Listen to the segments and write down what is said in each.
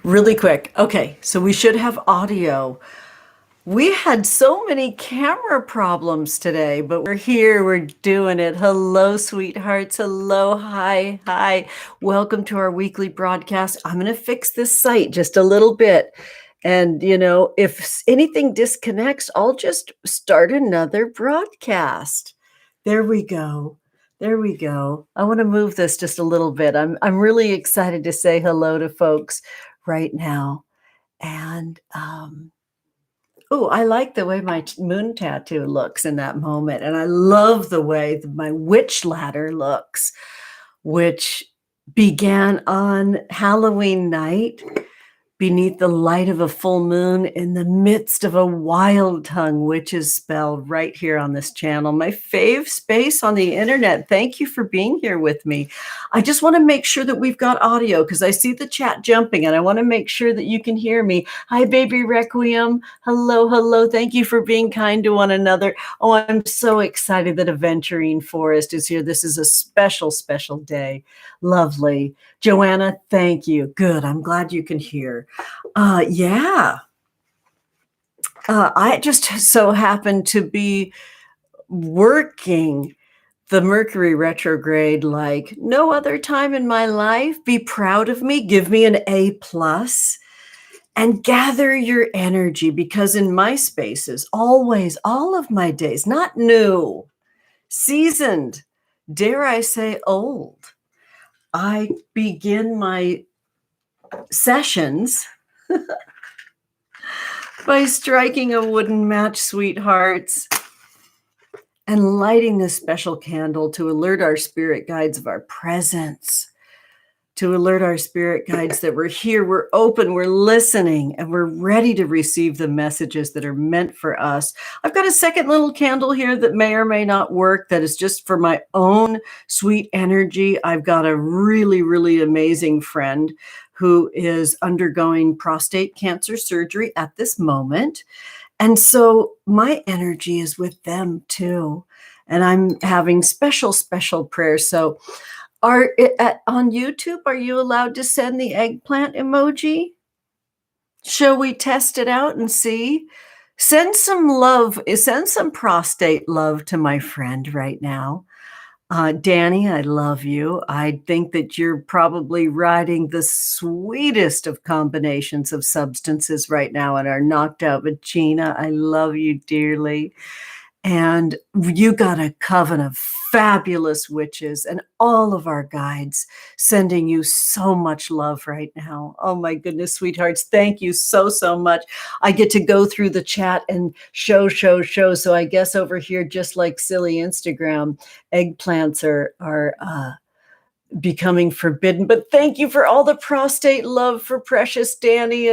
Really quick. Okay, so we should have audio. We had so many camera problems today, but we're here, we're doing it. Hello, sweethearts. Hello, hi. Welcome to our weekly broadcast. I'm going to fix this site just a little bit. And, if anything disconnects, I'll just start another broadcast. There we go. There we go. I want to move this just a little bit. I'm really excited to say hello to folks right now. And oh, I like the way my moon tattoo looks in that moment. And I love the way my witch ladder looks, which began on Halloween night beneath the light of a full moon in the midst of a wild tongue witch's spell right here on this channel. My fave space on the internet. Thank you for being here with me. I just want to make sure that we've got audio because I see the chat jumping and I want to make sure that you can hear me. Hi, baby Requiem. Hello. Thank you for being kind to one another. Oh, I'm so excited that Aventurine Forest is here. This is a special day. Lovely. Joanna, thank you. Good. I'm glad you can hear. Yeah. I just so happen to be working the Mercury retrograde like no other time in my life. Be proud of me. Give me an A+. And gather your energy, because in my spaces, always, all of my days, not new, seasoned, dare I say old, I begin my sessions by striking a wooden match, sweethearts, and lighting this special candle to alert our spirit guides of our presence, to alert our spirit guides that we're here, we're open, we're listening, and we're ready to receive the messages that are meant for us. I've got a second little candle here that may or may not work, that is just for my own sweet energy. I've got a really amazing friend who is undergoing prostate cancer surgery at this moment. And so my energy is with them too. And I'm having special prayers. So on YouTube, are you allowed to send the eggplant emoji? Shall we test it out and see? Send some love, send some prostate love to my friend right now. Danny, I love you. I think that you're probably riding the sweetest of combinations of substances right now and are knocked out. But Gina, I love you dearly. And you got a coven of fabulous witches and all of our guides sending you so much love right now. Oh my goodness, sweethearts. Thank you so much. I get to go through the chat and show. So I guess over here, just like silly Instagram, eggplants are becoming forbidden. But thank you for all the prostate love for precious Danny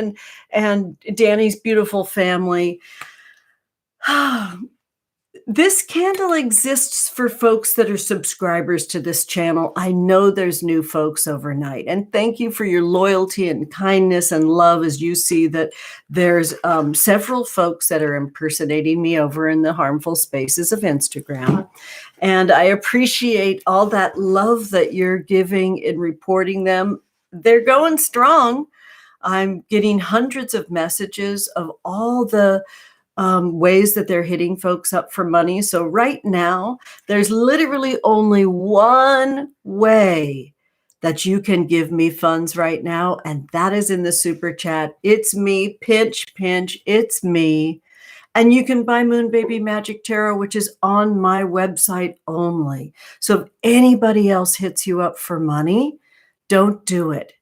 and Danny's beautiful family. This candle exists for folks that are subscribers to this channel. I know there's new folks overnight, and thank you for your loyalty and kindness and love as you see that there's several folks that are impersonating me over in the harmful spaces of Instagram. And I appreciate all that love that you're giving in reporting them. They're going strong. I'm getting hundreds of messages of all the ways that they're hitting folks up for money. So right now, there's literally only one way that you can give me funds right now, and that is in the super chat. It's me, pinch, it's me. And you can buy Moon Baby Magic Tarot, which is on my website only. So if anybody else hits you up for money, don't do it.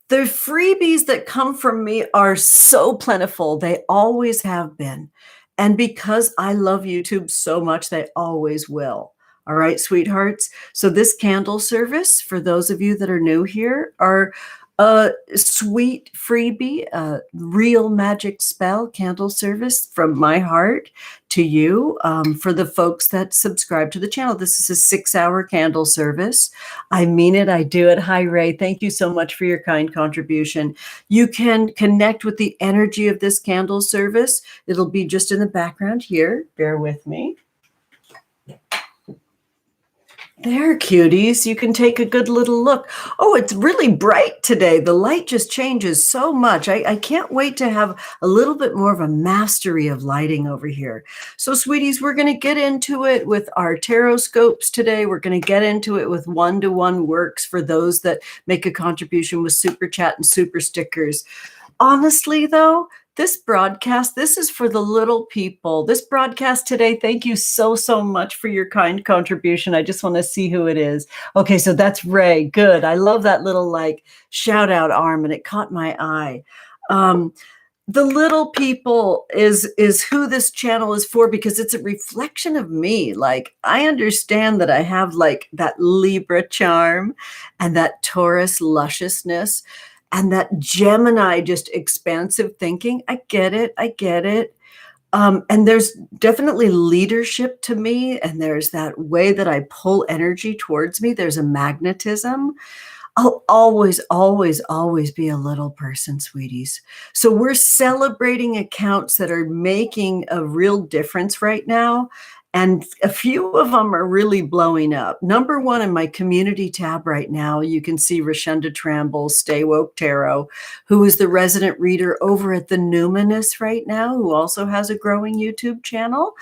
The freebies that come from me are so plentiful. They always have been. And because I love YouTube so much, they always will. All right, sweethearts. So this candle service, for those of you that are new here, are a sweet freebie, a real magic spell candle service from my heart to you. For the folks that subscribe to the channel, this is a 6-hour candle service. I mean it. I do it. Hi, Ray. Thank you so much for your kind contribution. You can connect with the energy of this candle service. It'll be just in the background here. Bear with me. There, cuties, you can take a good little look. Oh, it's really bright today. The light just changes so much. I can't wait to have a little bit more of a mastery of lighting over here. So, sweeties, we're going to get into it with our Tarotscopes today. We're going to get into it with one-to-one works for those that make a contribution with Super Chat and Super Stickers. Honestly, though, this broadcast, this is for the little people. This broadcast today, thank you so, so much for your kind contribution. I just want to see who it is. Okay, so that's Ray. Good. I love that little like shout out arm, and it caught my eye. The little people is who this channel is for, because it's a reflection of me. Like, I understand that I have like that Libra charm and that Taurus lusciousness and that Gemini just expansive thinking. I get it. I get it. And there's definitely leadership to me, and there's that way that I pull energy towards me. There's a magnetism. I'll always, always, always be a little person, sweeties. So we're celebrating accounts that are making a real difference right now. And a few of them are really blowing up. Number one, in my community tab right now, you can see Rashonda Tramble, Stay Woke Tarot, who is the resident reader over at the Numinous right now, who also has a growing YouTube channel.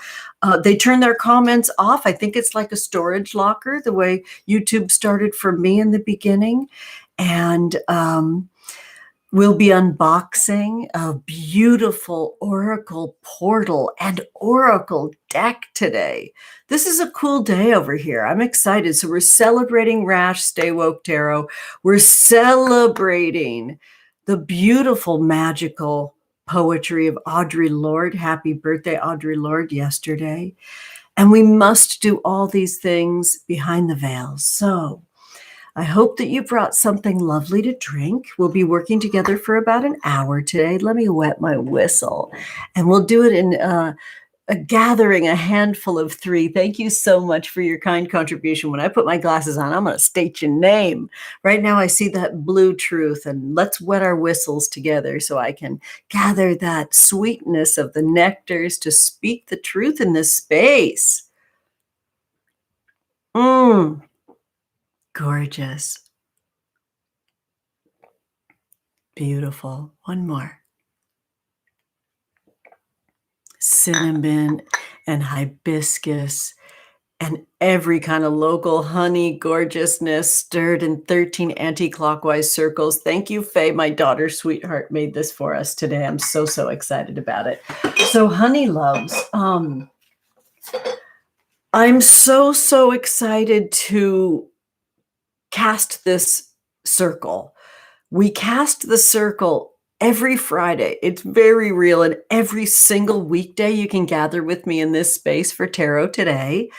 They turn their comments off. I think it's like a storage locker, the way YouTube started for me in the beginning. And we'll be unboxing a beautiful Oracle portal and Oracle deck today. This is a cool day over here. I'm excited. So we're celebrating Rash, Stay Woke Tarot. We're celebrating the beautiful, magical poetry of Audre Lorde. Happy birthday, Audre Lorde, yesterday. And we must do all these things behind the veil. So I hope that you brought something lovely to drink. We'll be working together for about an hour today. Let me wet my whistle, and we'll do it in a gathering, a handful of 3. Thank you so much for your kind contribution. When I put my glasses on, I'm going to state your name. Right now, I see that blue truth, and let's wet our whistles together so I can gather that sweetness of the nectars to speak the truth in this space. Gorgeous. Beautiful. One more. Cinnamon and hibiscus and every kind of local honey gorgeousness stirred in 13 anti-clockwise circles. Thank you, Faye. My daughter, sweetheart, made this for us today. I'm so, so excited about it. So, honey loves, I'm so, so excited to cast this circle. We cast the circle every Friday. It's very real, and every single weekday you can gather with me in this space for Tarot Today.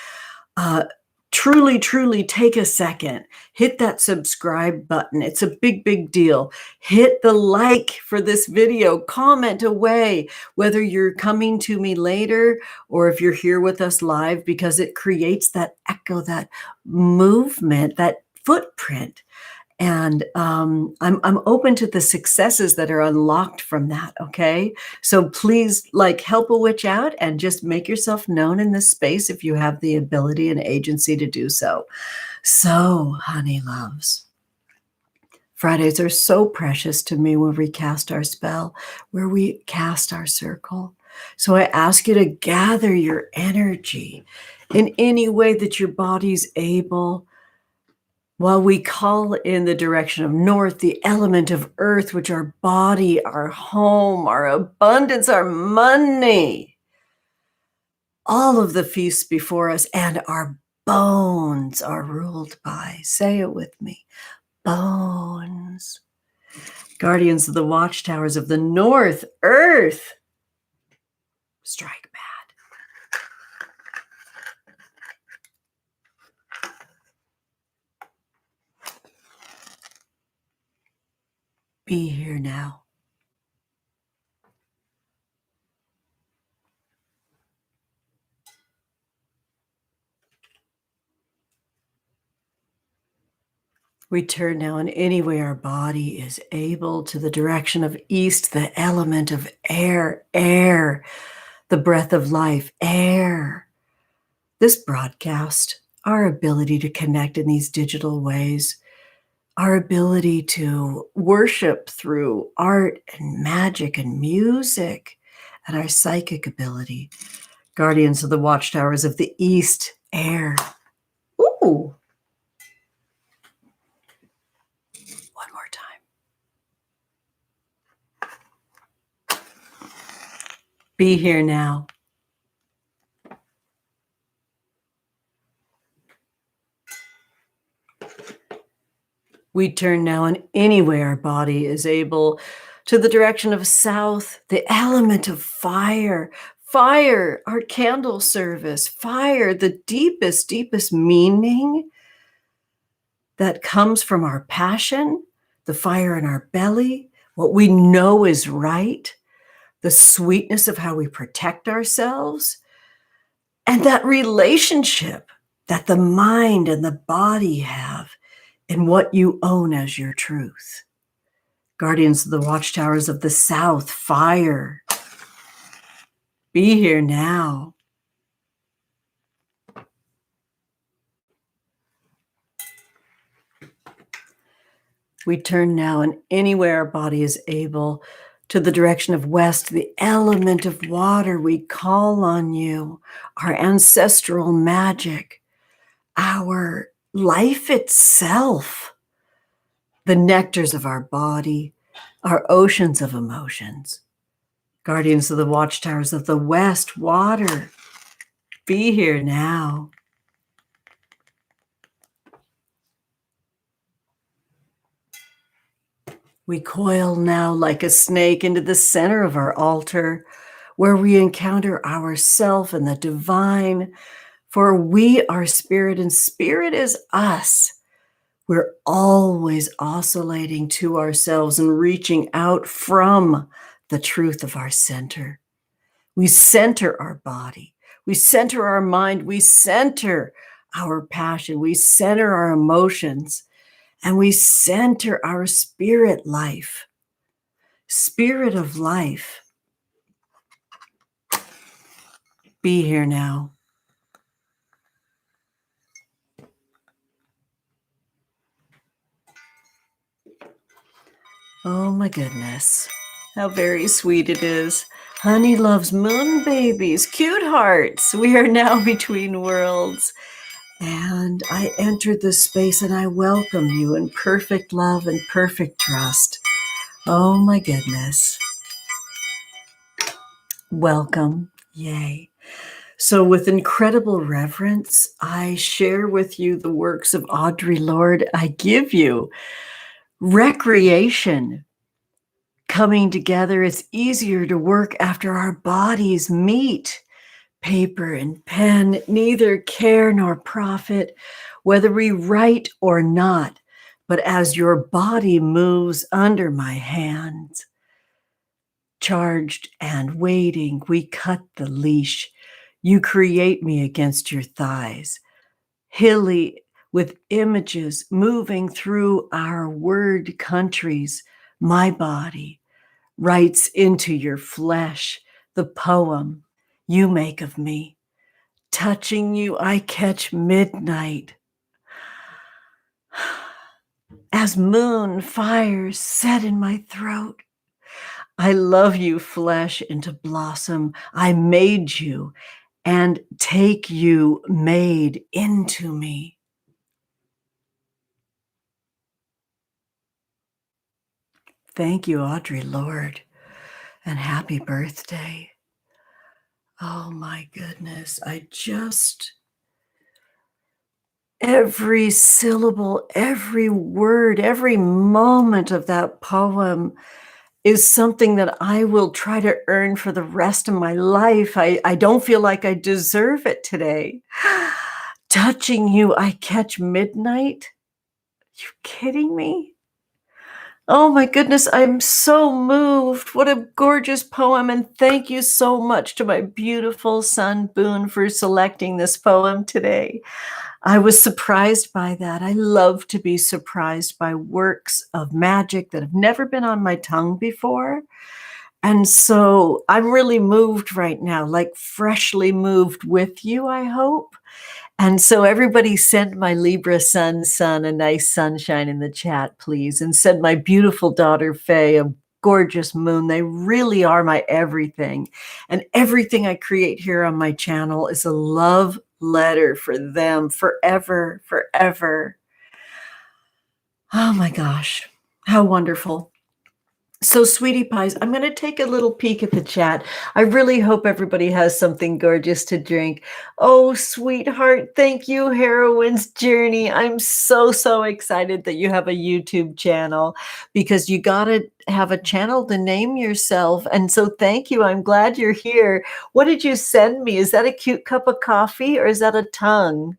Truly, truly take a second. Hit that subscribe button. It's a big, big deal. Hit the like for this video. Comment away, whether you're coming to me later or if you're here with us live, because it creates that echo, that movement, that footprint. And I'm open to the successes that are unlocked from that, okay? So please, like, help a witch out and just make yourself known in this space if you have the ability and agency to do so. So, honey loves, Fridays are so precious to me when we cast our spell, where we cast our circle. So I ask you to gather your energy in any way that your body's able, while we call in the direction of north, the element of earth, which our body, our home, our abundance, our money, all of the feasts before us, and our bones are ruled by. Say it with me. Bones. Guardians of the watchtowers of the north, earth. Strike back. Be here now. We turn now in any way our body is able to the direction of east, the element of air, air, the breath of life, air. This broadcast our ability to connect in these digital ways, our ability to worship through art and magic and music, and our psychic ability. Guardians of the watchtowers of the East, air. Ooh. One more time. Be here now. We turn now, and anyway our body is able, to the direction of south, the element of fire. Fire, our candle service. Fire, the deepest, deepest meaning that comes from our passion, the fire in our belly, what we know is right, the sweetness of how we protect ourselves, and that relationship that the mind and the body have in what you own as your truth. Guardians of the watchtowers of the South, fire. Be here now. We turn now, and anywhere our body is able, to the direction of west, the element of water. We call on you, our ancestral magic, our life itself, the nectars of our body, our oceans of emotions. Guardians of the watchtowers of the west, water. Be here now. We coil now like a snake into the center of our altar, where we encounter ourself and the divine, for we are spirit and spirit is us. We're always oscillating to ourselves and reaching out from the truth of our center. We center our body. We center our mind. We center our passion. We center our emotions. And we center our spirit life. Spirit of life. Be here now. Oh my goodness. How very sweet it is. Honey loves moon babies, cute hearts. We are now between worlds. And I entered this space and I welcome you in perfect love and perfect trust. Oh my goodness. Welcome. Yay. So with incredible reverence, I share with you the works of Audre Lorde. I give you recreation. Coming together, it's easier to work after our bodies meet. Paper and pen, neither care nor profit, whether we write or not, but as your body moves under my hands. Charged and waiting, we cut the leash. You create me against your thighs. Hilly with images moving through our word countries, my body writes into your flesh the poem you make of me. Touching you, I catch midnight. As moon fires set in my throat, I love you, flesh into blossom. I made you and take you made into me. Thank you, Audre Lorde, and happy birthday. Oh my goodness, every syllable, every word, every moment of that poem is something that I will try to earn for the rest of my life. I don't feel like I deserve it today. Touching you, I catch midnight. You kidding me? Oh my goodness, I'm so moved. What a gorgeous poem. And thank you so much to my beautiful son, Boone, for selecting this poem today. I was surprised by that. I love to be surprised by works of magic that have never been on my tongue before. And so I'm really moved right now, like freshly moved with you, I hope. And so everybody send my Libra sun a nice sunshine in the chat, please. And send my beautiful daughter, Faye, a gorgeous moon. They really are my everything. And everything I create here on my channel is a love letter for them forever, forever. Oh my gosh, how wonderful. So, sweetie pies, I'm going to take a little peek at the chat. I really hope everybody has something gorgeous to drink. Oh, sweetheart, thank you, Heroines Journey. I'm so, so excited that you have a YouTube channel, because you got to have a channel to name yourself. And so thank you. I'm glad you're here. What did you send me? Is that a cute cup of coffee or is that a tongue?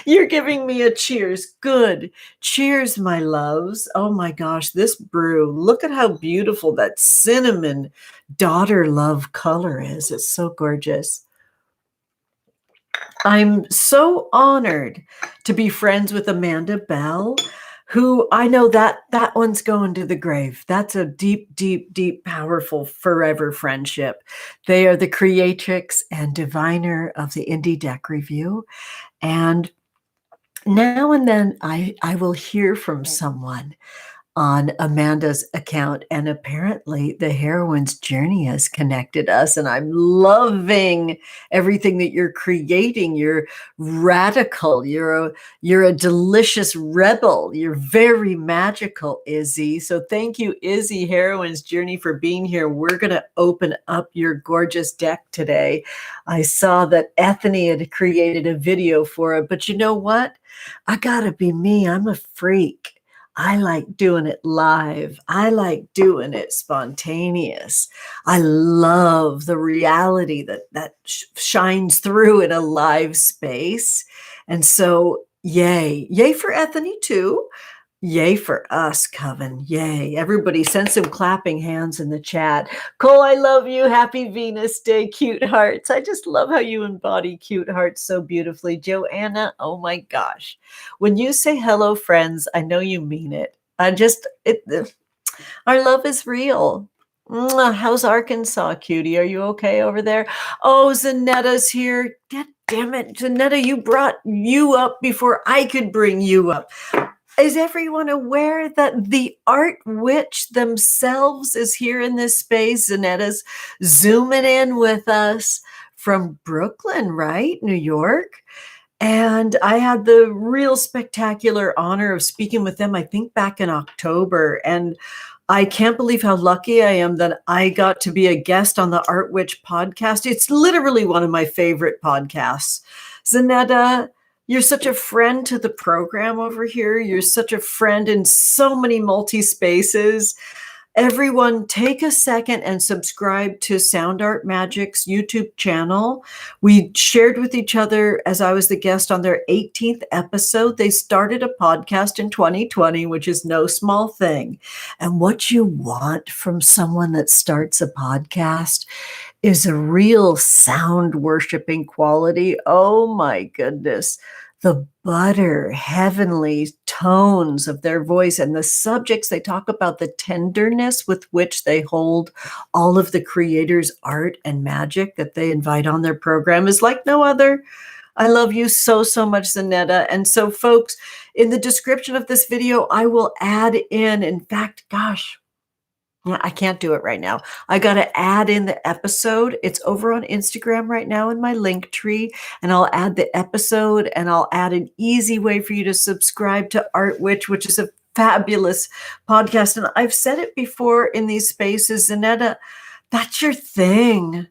You're giving me a cheers. Good. Cheers, my loves. Oh my gosh, this brew. Look at how beautiful that cinnamon daughter love color is. It's so gorgeous. I'm so honored to be friends with Amanda Bell, who I know that one's going to the grave. That's a deep, deep, deep, powerful, forever friendship. They are the creatrix and diviner of the Indie Deck Review. And now and then I will hear from someone on Amanda's account, and apparently the Heroine's Journey has connected us, and I'm loving everything that you're creating. You're radical. You're a delicious rebel. You're very magical, Izzy. So thank you, Izzy, Heroine's Journey, for being here. We're going to open up your gorgeous deck today. I saw that Ethany had created a video for it, but you know what? I gotta be me. I'm a freak. I like doing it live. I like doing it spontaneous. I love the reality that shines through in a live space. And so, yay. Yay for Ethany too. Yay for us, Coven. Yay. Everybody send some clapping hands in the chat. Cole, I love you. Happy Venus Day, cute hearts. I just love how you embody cute hearts so beautifully. Joanna, oh my gosh. When you say hello, friends, I know you mean it. Our love is real. Mwah. How's Arkansas, cutie? Are you okay over there? Oh, Zaneta's here. God damn it. Zaneta, you brought you up before I could bring you up. Is everyone aware that the art witch themselves is here in this space? Zaneta's zooming in with us from Brooklyn, right? New York. And I had the real spectacular honor of speaking with them, I think back in October. And I can't believe how lucky I am that I got to be a guest on the Art Witch podcast. It's literally one of my favorite podcasts. Zaneta, you're such a friend to the program over here. You're such a friend in so many multi-spaces. Everyone, take a second and subscribe to Sound Art Magic's YouTube channel. We shared with each other as I was the guest on their 18th episode. They started a podcast in 2020, which is no small thing. And what you want from someone that starts a podcast is a real sound worshiping quality. Oh my goodness. The butter, heavenly tones of their voice and the subjects they talk about, the tenderness with which they hold all of the creators' art and magic that they invite on their program is like no other. I love you so, so much, Zaneta. And so, folks, in the description of this video, I will add in fact, gosh, I can't do it right now. I got to add in the episode. It's over on Instagram right now in my link tree, and I'll add the episode, and I'll add an easy way for you to subscribe to Art Witch, which is a fabulous podcast. And I've said it before in these spaces, Zaneta, that's your thing.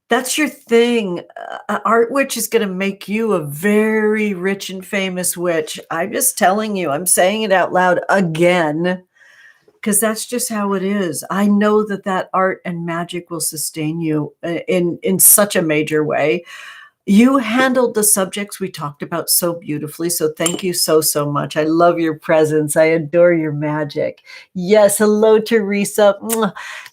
That's your thing. Art Witch is going to make you a very rich and famous witch. I'm just telling you, I'm saying it out loud again, because that's just how it is. I know that art and magic will sustain you in such a major way. You handled the subjects we talked about so beautifully. So thank you so, so much. I love your presence. I adore your magic. Yes. Hello, Teresa.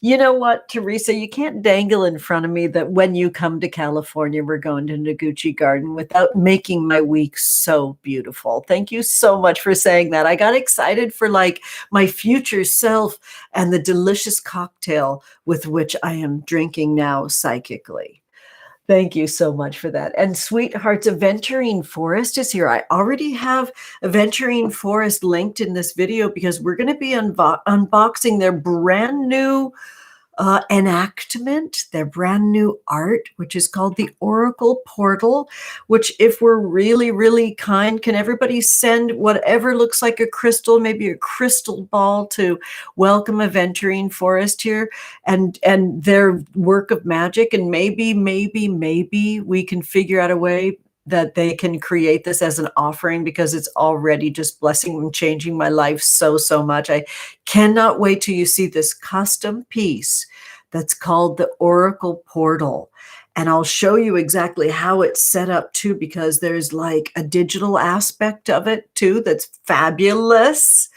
You know what, Teresa, you can't dangle in front of me that when you come to California, we're going to Noguchi Garden without making my week so beautiful. Thank you so much for saying that. I got excited for like my future self and the delicious cocktail with which I am drinking now psychically. Thank you so much for that. And sweethearts, Aventurine Forest is here. I already have Aventurine Forest linked in this video because we're going to be unboxing their brand new enactment, their brand new art, which is called the Oracle Portal, which, if we're really, really kind, can everybody send whatever looks like a crystal, maybe a crystal ball, to welcome Aventurine Forest here and their work of magic. And maybe we can figure out a way that they can create this as an offering, because it's already just blessing and changing my life so much. I cannot wait till you see this custom piece that's called the Oracle Portal. And I'll show you exactly how it's set up too, because there's like a digital aspect of it too that's fabulous.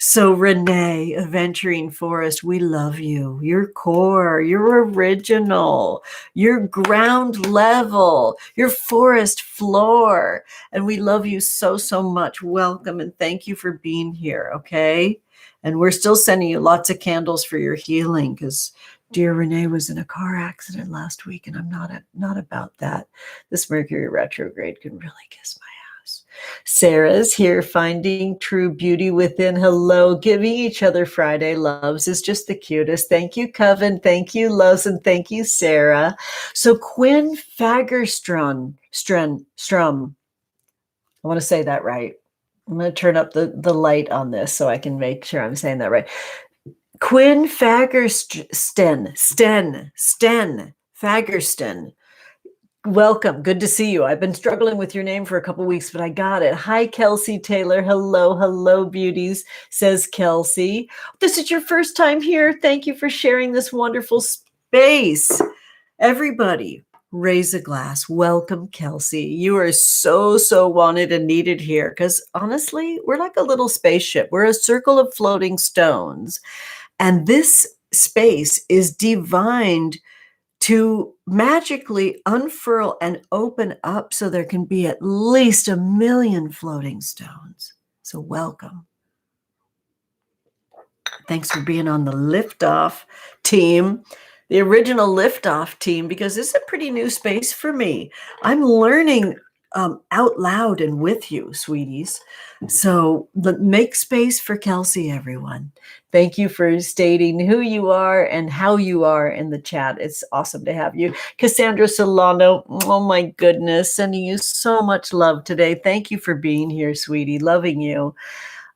So Renee, Aventurine Forest, we love you. You're core, you're original, you're ground level, you're forest floor. And we love you so much. Welcome and thank you for being here, okay? And we're still sending you lots of candles for your healing, because dear Renee was in a car accident last week, and I'm not about that. This Mercury retrograde can really kiss my ass. Sarah's here, finding true beauty within. Hello, giving each other Friday loves is just the cutest. Thank you, Coven. Thank you, Loves, and thank you, Sarah. So Quinn Fagerstrom, I want to say that right. I'm going to turn up the light on this so I can make sure I'm saying that right. Quinn Fagerston, Fagerston. Welcome. Good to see you. I've been struggling with your name for a couple weeks, but I got it. Hi, Kelsey Taylor. Hello, beauties, says Kelsey. This is your first time here. Thank you for sharing this wonderful space. Everybody, raise a glass. Welcome, Kelsey. You are so wanted and needed here, because honestly, we're like a little spaceship. We're a circle of floating stones. And this space is divined to magically unfurl and open up so there can be at least 1 million floating stones. So welcome. Thanks for being on the Liftoff team, the original Liftoff team, because this is a pretty new space for me. I'm learning out loud and with you, sweeties. So make space for Kelsey, everyone. Thank you for stating who you are and how you are in the chat. It's awesome to have you. Cassandra Solano, oh my goodness, sending you so much love today. Thank you for being here, sweetie. Loving you.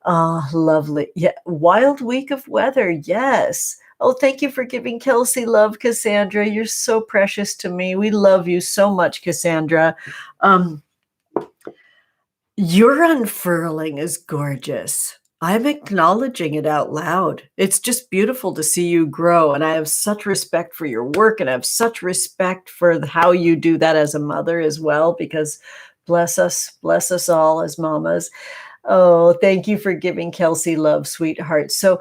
Oh, lovely. Yeah, wild week of weather. Yes. Oh, thank you for giving Kelsey love, Cassandra. You're so precious to me. We love you so much, Cassandra. Your unfurling is gorgeous. I'm acknowledging it out loud. It's just beautiful to see you grow. And I have such respect for your work, and I have such respect for how you do that as a mother as well, because bless us all as mamas. Oh, thank you for giving Kelsey love, sweetheart. So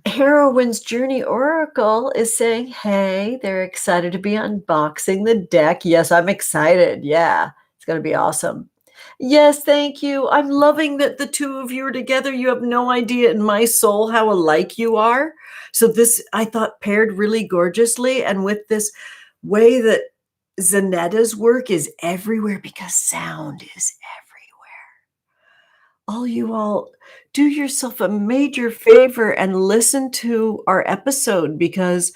Heroines Journey Oracle is saying, hey, they're excited to be unboxing the deck. Yes, I'm excited. Yeah, it's going to be awesome. Yes, thank you. I'm loving that the two of you are together. You have no idea in my soul how alike you are. So this, I thought, paired really gorgeously. And with this way that Zaneta's work is everywhere, because sound is everywhere. You all do yourself a major favor and listen to our episode, because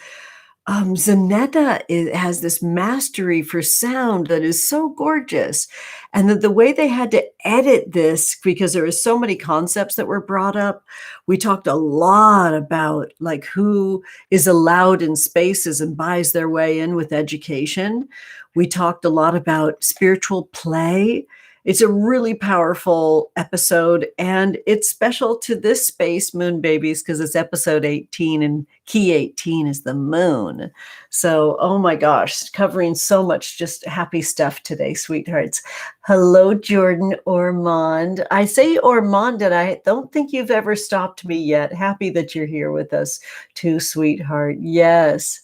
Zaneta has this mastery for sound that is so gorgeous. And the way they had to edit this, because there were so many concepts that were brought up. We talked a lot about like who is allowed in spaces and buys their way in with education. We talked a lot about spiritual play. It's a really powerful episode, and it's special to this space, Moon Babies, because it's episode 18, and key 18 is the moon. So, oh my gosh, covering so much just happy stuff today, sweethearts. Hello, Jordan Ormond. I say Ormond, and I don't think you've ever stopped me yet. Happy that you're here with us too, sweetheart. Yes.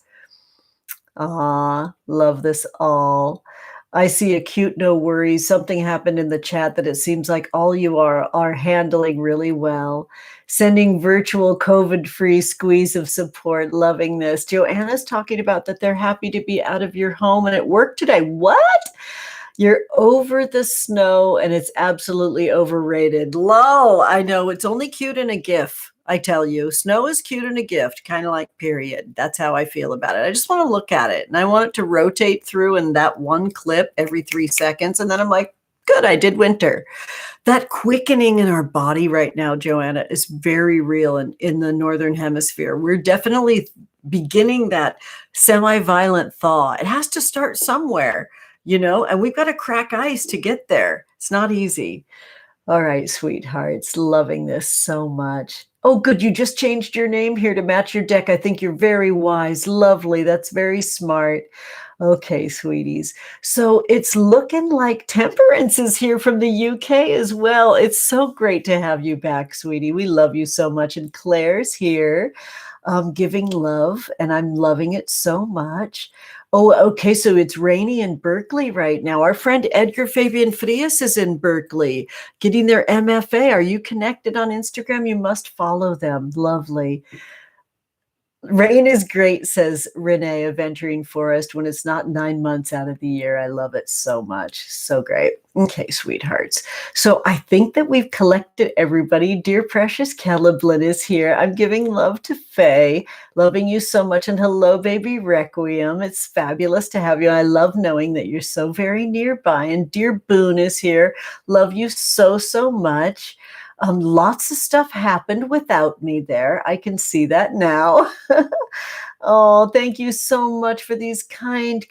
Ah, love this all. I see a cute no worries. Something happened in the chat that it seems like all you are handling really well. Sending virtual COVID-free squeeze of support. Loving this. Joanna's talking about that they're happy to be out of your home and at work today. What? You're over the snow and it's absolutely overrated. Low, I know it's only cute in a GIF. I tell you, snow is cute in a gift, kind of like period. That's how I feel about it. I just want to look at it and I want it to rotate through in that one clip every 3 seconds. And then I'm like, good, I did winter. That quickening in our body right now, Joanna, is very real in the Northern Hemisphere. We're definitely beginning that semi-violent thaw. It has to start somewhere, and we've got to crack ice to get there. It's not easy. All right, sweethearts, loving this so much. Oh, good. You just changed your name here to match your deck. I think you're very wise. Lovely. That's very smart. Okay, sweeties. So it's looking like Temperance is here from the UK as well. It's so great to have you back, sweetie. We love you so much. And Claire's here, giving love, and I'm loving it so much. Oh, okay. So it's rainy in Berkeley right now. Our friend Edgar Fabian Frias is in Berkeley getting their MFA. Are you connected on Instagram? You must follow them. Lovely. Rain is great, says Renee of Venturing Forest, when it's not 9 months out of the year. I love it so much. So great. Okay, sweethearts. So I think that we've collected everybody. Dear precious Celeblin is here. I'm giving love to Faye. Loving you so much. And hello, baby Requiem. It's fabulous to have you. I love knowing that you're so very nearby. And dear Boone is here. Love you so, so much. Lots of stuff happened without me there. I can see that now. Oh, thank you so much for these kind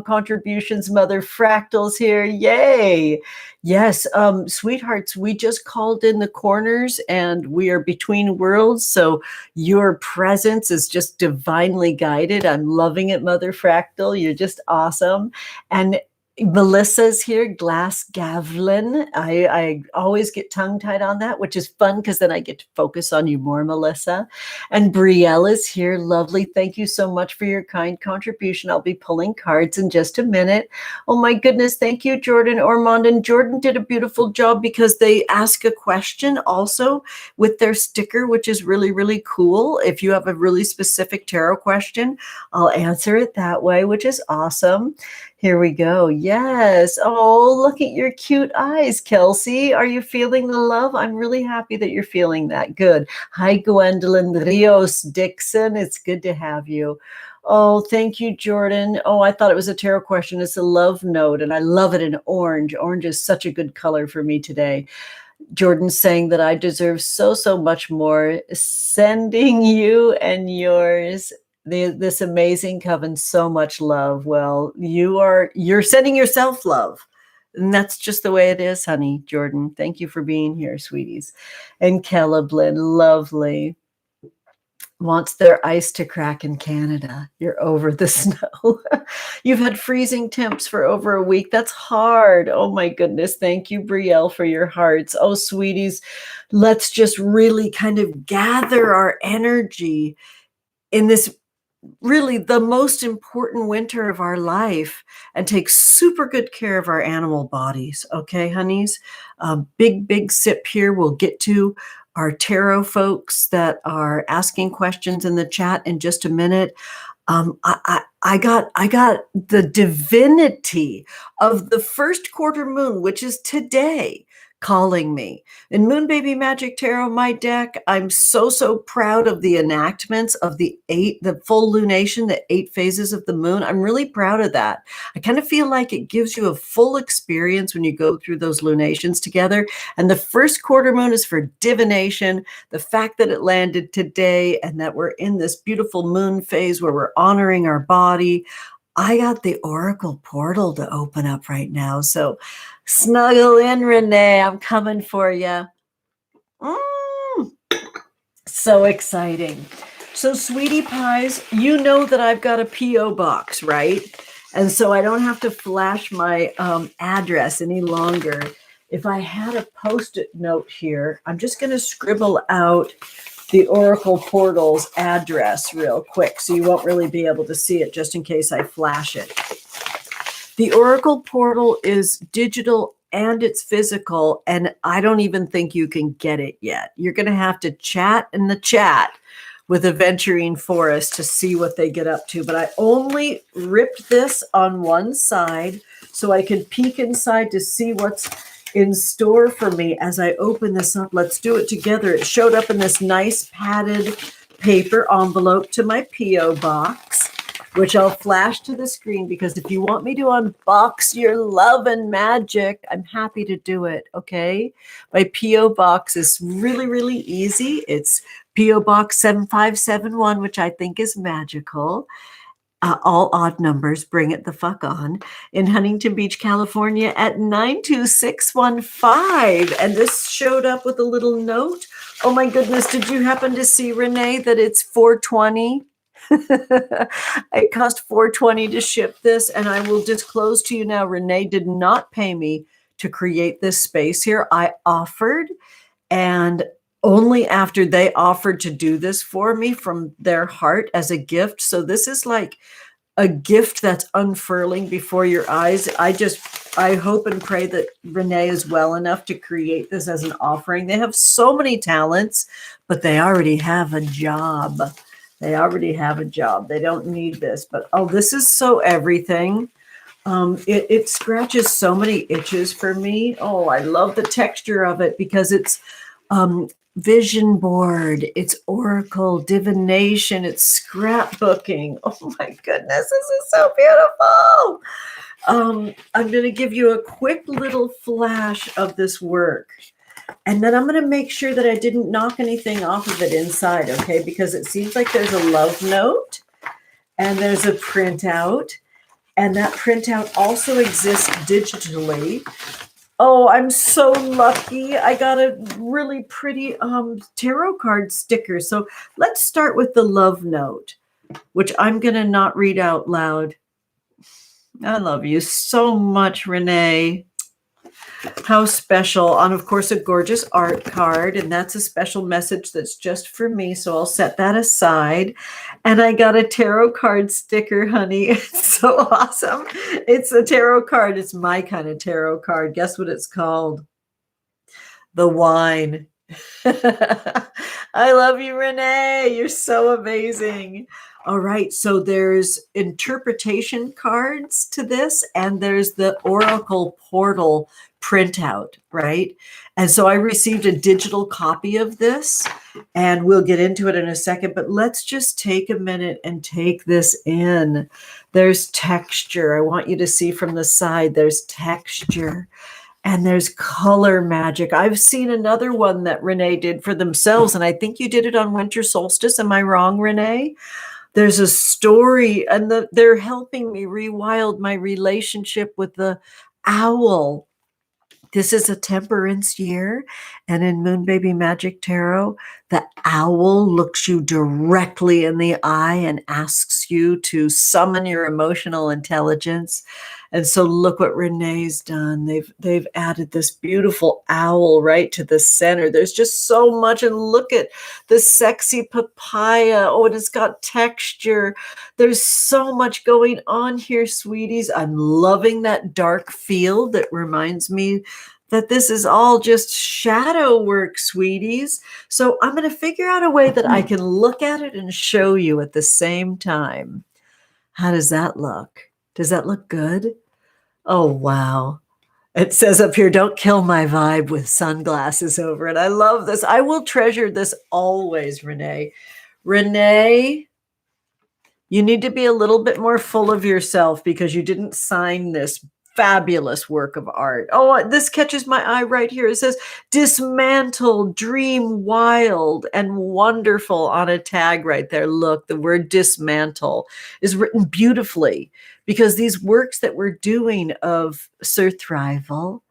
contributions. Mother Fractal's here. Yay. Yes, sweethearts, we just called in the corners and we are between worlds. So your presence is just divinely guided. I'm loving it, Mother Fractal. You're just awesome. And Melissa's here, Glass Gavlin. I always get tongue-tied on that, which is fun because then I get to focus on you more, Melissa. And Brielle is here. Lovely. Thank you so much for your kind contribution. I'll be pulling cards in just a minute. Oh my goodness. Thank you, Jordan Ormond. And Jordan did a beautiful job because they ask a question also with their sticker, which is really, really cool. If you have a really specific tarot question, I'll answer it that way, which is awesome. Here we go. Yes. Oh, look at your cute eyes, Kelsey. Are you feeling the love? I'm really happy that you're feeling that. Good. Hi, Gwendolyn Rios Dixon. It's good to have you. Oh, thank you, Jordan. Oh, I thought it was a tarot question. It's a love note, and I love it in orange. Orange is such a good color for me today. Jordan's saying that I deserve so, so much more. Sending you and yours this amazing coven so much love. Well, you're sending yourself love. And that's just the way it is, honey. Jordan, thank you for being here, sweeties. And Celeblin, lovely. Wants their ice to crack in Canada. You're over the snow. You've had freezing temps for over a week. That's hard. Oh my goodness. Thank you, Brielle, for your hearts. Oh, sweeties, let's just really kind of gather our energy in this really the most important winter of our life and take super good care of our animal bodies. Okay, honeys? Big sip here. We'll get to our tarot folks that are asking questions in the chat in just a minute. I got the divinity of the first quarter moon, which is today, calling me. In Moon Baby Magic Tarot, my deck, I'm so proud of the enactments of the full lunation, the 8 phases of the moon. I'm really proud of that. I kind of feel like it gives you a full experience when you go through those lunations together. And the first quarter moon is for divination. The fact that it landed today and that we're in this beautiful moon phase where we're honoring our body. I got the Oracle portal to open up right now. So snuggle in, Renee. I'm coming for you. So exciting. So, sweetie pies, you know that I've got a P.O. box, right? And so I don't have to flash my address any longer. If I had a Post-it note here, I'm just going to scribble out the Oracle portal's address real quick so you won't really be able to see it just in case I flash it. The Oracle portal is digital and it's physical, and I don't even think you can get it yet. You're going to have to chat in the chat with Aventurine Forest to see what they get up to. But I only ripped this on one side so I can peek inside to see what's in store for me as I open this up. Let's do it together. It showed up in this nice padded paper envelope to my P.O. box, which I'll flash to the screen, because if you want me to unbox your Love&Magick, I'm happy to do it, okay? My P.O. box is really, really easy. It's P.O. Box 7571, which I think is magical. All odd numbers, bring it the fuck on, in Huntington Beach, California at 92615. And this showed up with a little note. Oh my goodness, did you happen to see, Renee, that it's $420? It cost $420 to ship this, and I will disclose to you now, Renee did not pay me to create this space here. I offered, and only after they offered to do this for me from their heart as a gift. So this is like a gift that's unfurling before your eyes. I hope and pray that Renee is well enough to create this as an offering. They have so many talents, but they already have a job. They already have a job. They don't need this. But oh, this is so everything. It scratches so many itches for me. Oh, I love the texture of it because it's vision board, it's oracle, divination, it's scrapbooking. Oh my goodness, this is so beautiful. I'm going to give you a quick little flash of this work. And then I'm going to make sure that I didn't knock anything off of it inside, okay? Because it seems like there's a love note and there's a printout. And that printout also exists digitally. Oh, I'm so lucky. I got a really pretty tarot card sticker. So let's start with the love note, which I'm going to not read out loud. I love you so much, Renee. How special. On, of course, a gorgeous art card, and that's a special message that's just for me, so I'll set that aside. And I got a tarot card sticker, honey. It's so awesome. It's a tarot card. It's my kind of tarot card. Guess what it's called? The Wine. I love you, Renee. You're so amazing. All right, so there's interpretation cards to this, and there's the Oracle portal printout, right? And so I received a digital copy of this, and we'll get into it in a second, but let's just take a minute and take this in. There's texture. I want you to see from the side, there's texture. And there's color magic. I've seen another one that Renee did for themselves, and I think you did it on winter solstice. Am I wrong, Renee? There's a story, and they're helping me rewild my relationship with the owl. This is a temperance year, and in Moon Baby Magic Tarot, the owl looks you directly in the eye and asks you to summon your emotional intelligence. And so look what Renee's done. They've added this beautiful owl right to the center. There's just so much, and look at the sexy papaya. Oh, and it's got texture. There's so much going on here, sweeties. I'm loving that dark field that reminds me that this is all just shadow work, sweeties. So I'm going to figure out a way that I can look at it and show you at the same time. How does that look? Does that look good? Oh, wow. It says up here, don't kill my vibe with sunglasses over it. I love this. I will treasure this always, Renee. Renee, you need to be a little bit more full of yourself because you didn't sign this fabulous work of art. Oh, this catches my eye right here. It says, dismantle, dream wild and wonderful on a tag right there. Look, the word dismantle is written beautifully because these works that we're doing of surthrival,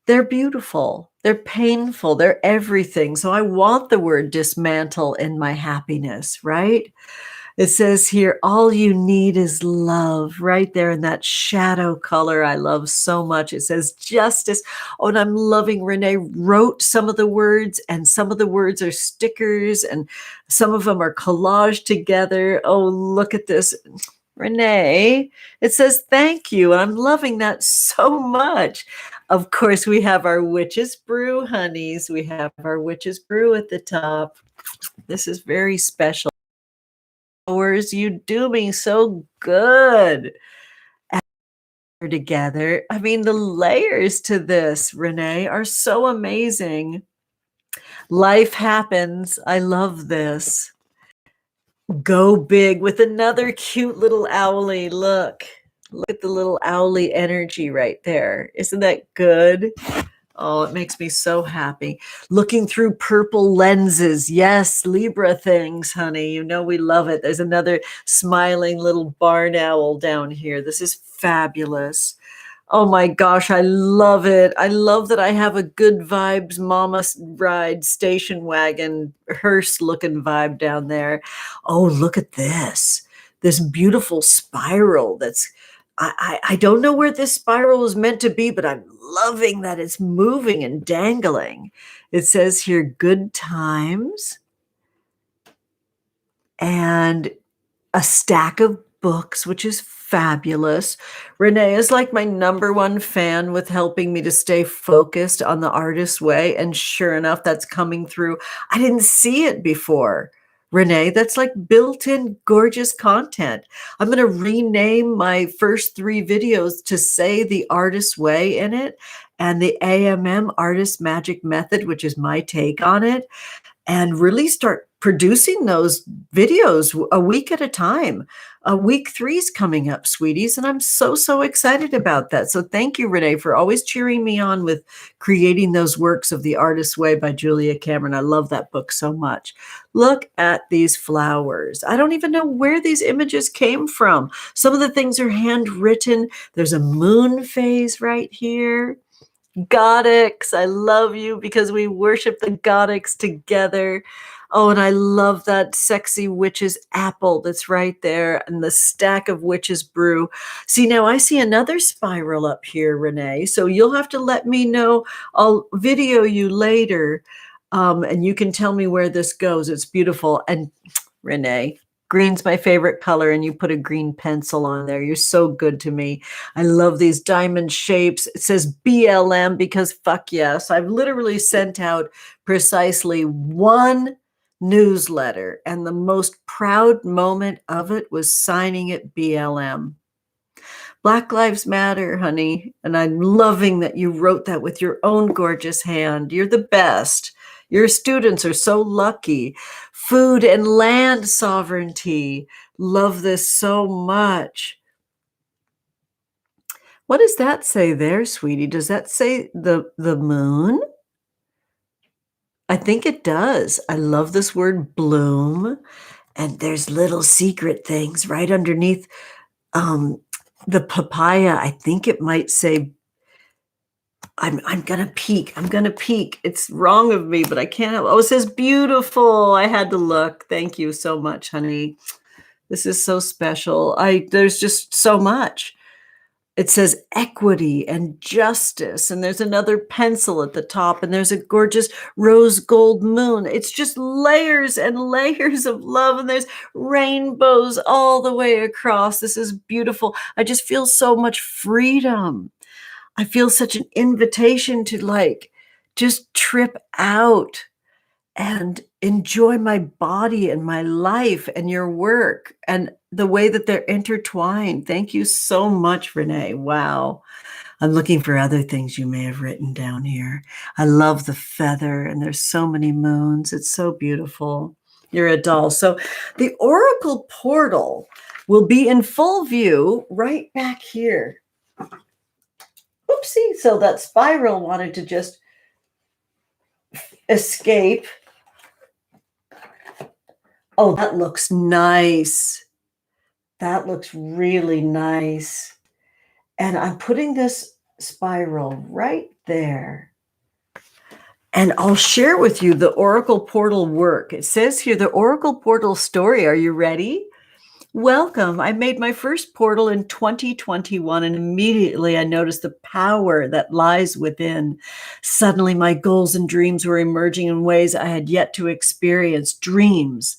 they're beautiful, they're painful, they're everything. So I want the word dismantle in my happiness, right? It says here, all you need is love, right there in that shadow color I love so much. It says justice. Oh, and I'm loving Renee wrote some of the words, and some of the words are stickers, and some of them are collaged together. Oh, look at this. Renee, it says thank you. And I'm loving that so much. Of course, we have our Witch's Brew, honeys. We have our Witch's Brew at the top. This is very special. You do me so good. Together. I mean, the layers to this, Renee, are so amazing. Life happens. I love this. Go big with another cute little owlie. Look at the little owlie energy right there. Isn't that good? Oh, it makes me so happy. Looking through purple lenses. Yes, Libra things, honey. You know we love it. There's another smiling little barn owl down here. This is fabulous. Oh my gosh, I love it. I love that I have a good vibes mama ride station wagon hearse looking vibe down there. Oh, look at this. This beautiful spiral that's I don't know where this spiral is meant to be, but I'm loving that it's moving and dangling. It says here, good times and a stack of books, which is fabulous. Renee is like my number one fan with helping me to stay focused on the artist's way. And sure enough, that's coming through. I didn't see it before. Renee, that's like built-in gorgeous content. I'm going to rename my first 3 videos to say the artist's way in it and the AMM artist magic method, which is my take on it, and really start producing those videos a week at a time. Week 3 is coming up, sweeties, and I'm so excited about that. So thank you, Renee, for always cheering me on with creating those works of The Artist's Way by Julia Cameron. I love that book so much. Look at these flowers. I don't even know where these images came from. Some of the things are handwritten. There's a moon phase right here. Goddess, I love you because we worship the goddess together. Oh, and I love that sexy witch's apple that's right there and the stack of witch's brew. See, now I see another spiral up here, Renee. So you'll have to let me know. I'll video you later and you can tell me where this goes. It's beautiful. And Renee, green's my favorite color, and you put a green pencil on there. You're so good to me. I love these diamond shapes. It says BLM because fuck yes. I've literally sent out precisely 1 newsletter, and the most proud moment of it was signing it BLM. Black Lives Matter, honey. And I'm loving that you wrote that with your own gorgeous hand. You're the best. Your students are so lucky. Food and land sovereignty. Love this so much. What does that say there, sweetie? Does that say the moon? I think it does. I love this word bloom. And there's little secret things right underneath the papaya. I think it might say, I'm gonna peek. It's wrong of me, but I can't help. Oh, it says beautiful. I had to look. Thank you so much, honey. This is so special. There's just so much. It says equity and justice, and there's another pencil at the top, and there's a gorgeous rose gold moon. It's just layers and layers of love, and there's rainbows all the way across. This is beautiful. I just feel so much freedom. I feel such an invitation to just trip out and enjoy my body and my life and your work and the way that they're intertwined. Thank you so much, Renee. Wow. I'm looking for other things you may have written down here. I love the feather, and there's so many moons. It's so beautiful. You're a doll. So the Oracle portal will be in full view right back here. Oopsie. So that spiral wanted to just escape. Oh, that looks nice. That looks really nice. And I'm putting this spiral right there. And I'll share with you the Oracle portal work. It says here, the Oracle portal story. Are you ready? Welcome. I made my first portal in 2021, and immediately I noticed the power that lies within. Suddenly, my goals and dreams were emerging in ways I had yet to experience. Dreams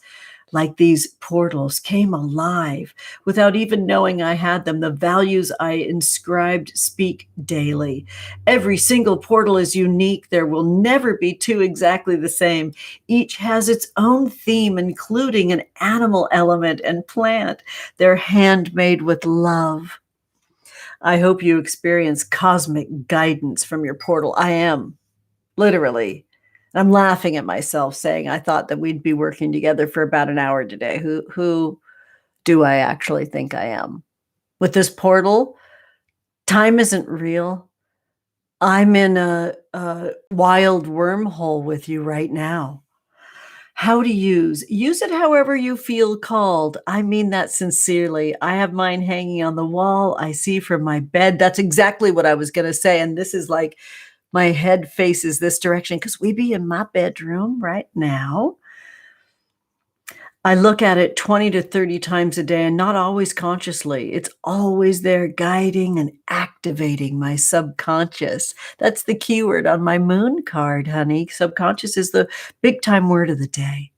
like these portals came alive without even knowing I had them. The values I inscribed speak daily. Every single portal is unique. There will never be two exactly the same. Each has its own theme, including an animal element and plant. They're handmade with love. I hope you experience cosmic guidance from your portal. I am, literally. I'm laughing at myself saying I thought that we'd be working together for about an hour today. Who do I actually think I am? With this portal, time isn't real. I'm in a wild wormhole with you right now. How to use it however you feel called. I mean that sincerely. I have mine hanging on the wall. I see from my bed. That's exactly what I was going to say. And this is like my head faces this direction because we be in my bedroom right now. I look at it 20 to 30 times a day and not always consciously. It's always there guiding and activating my subconscious. That's the keyword on my moon card, honey. Subconscious is the big time word of the day.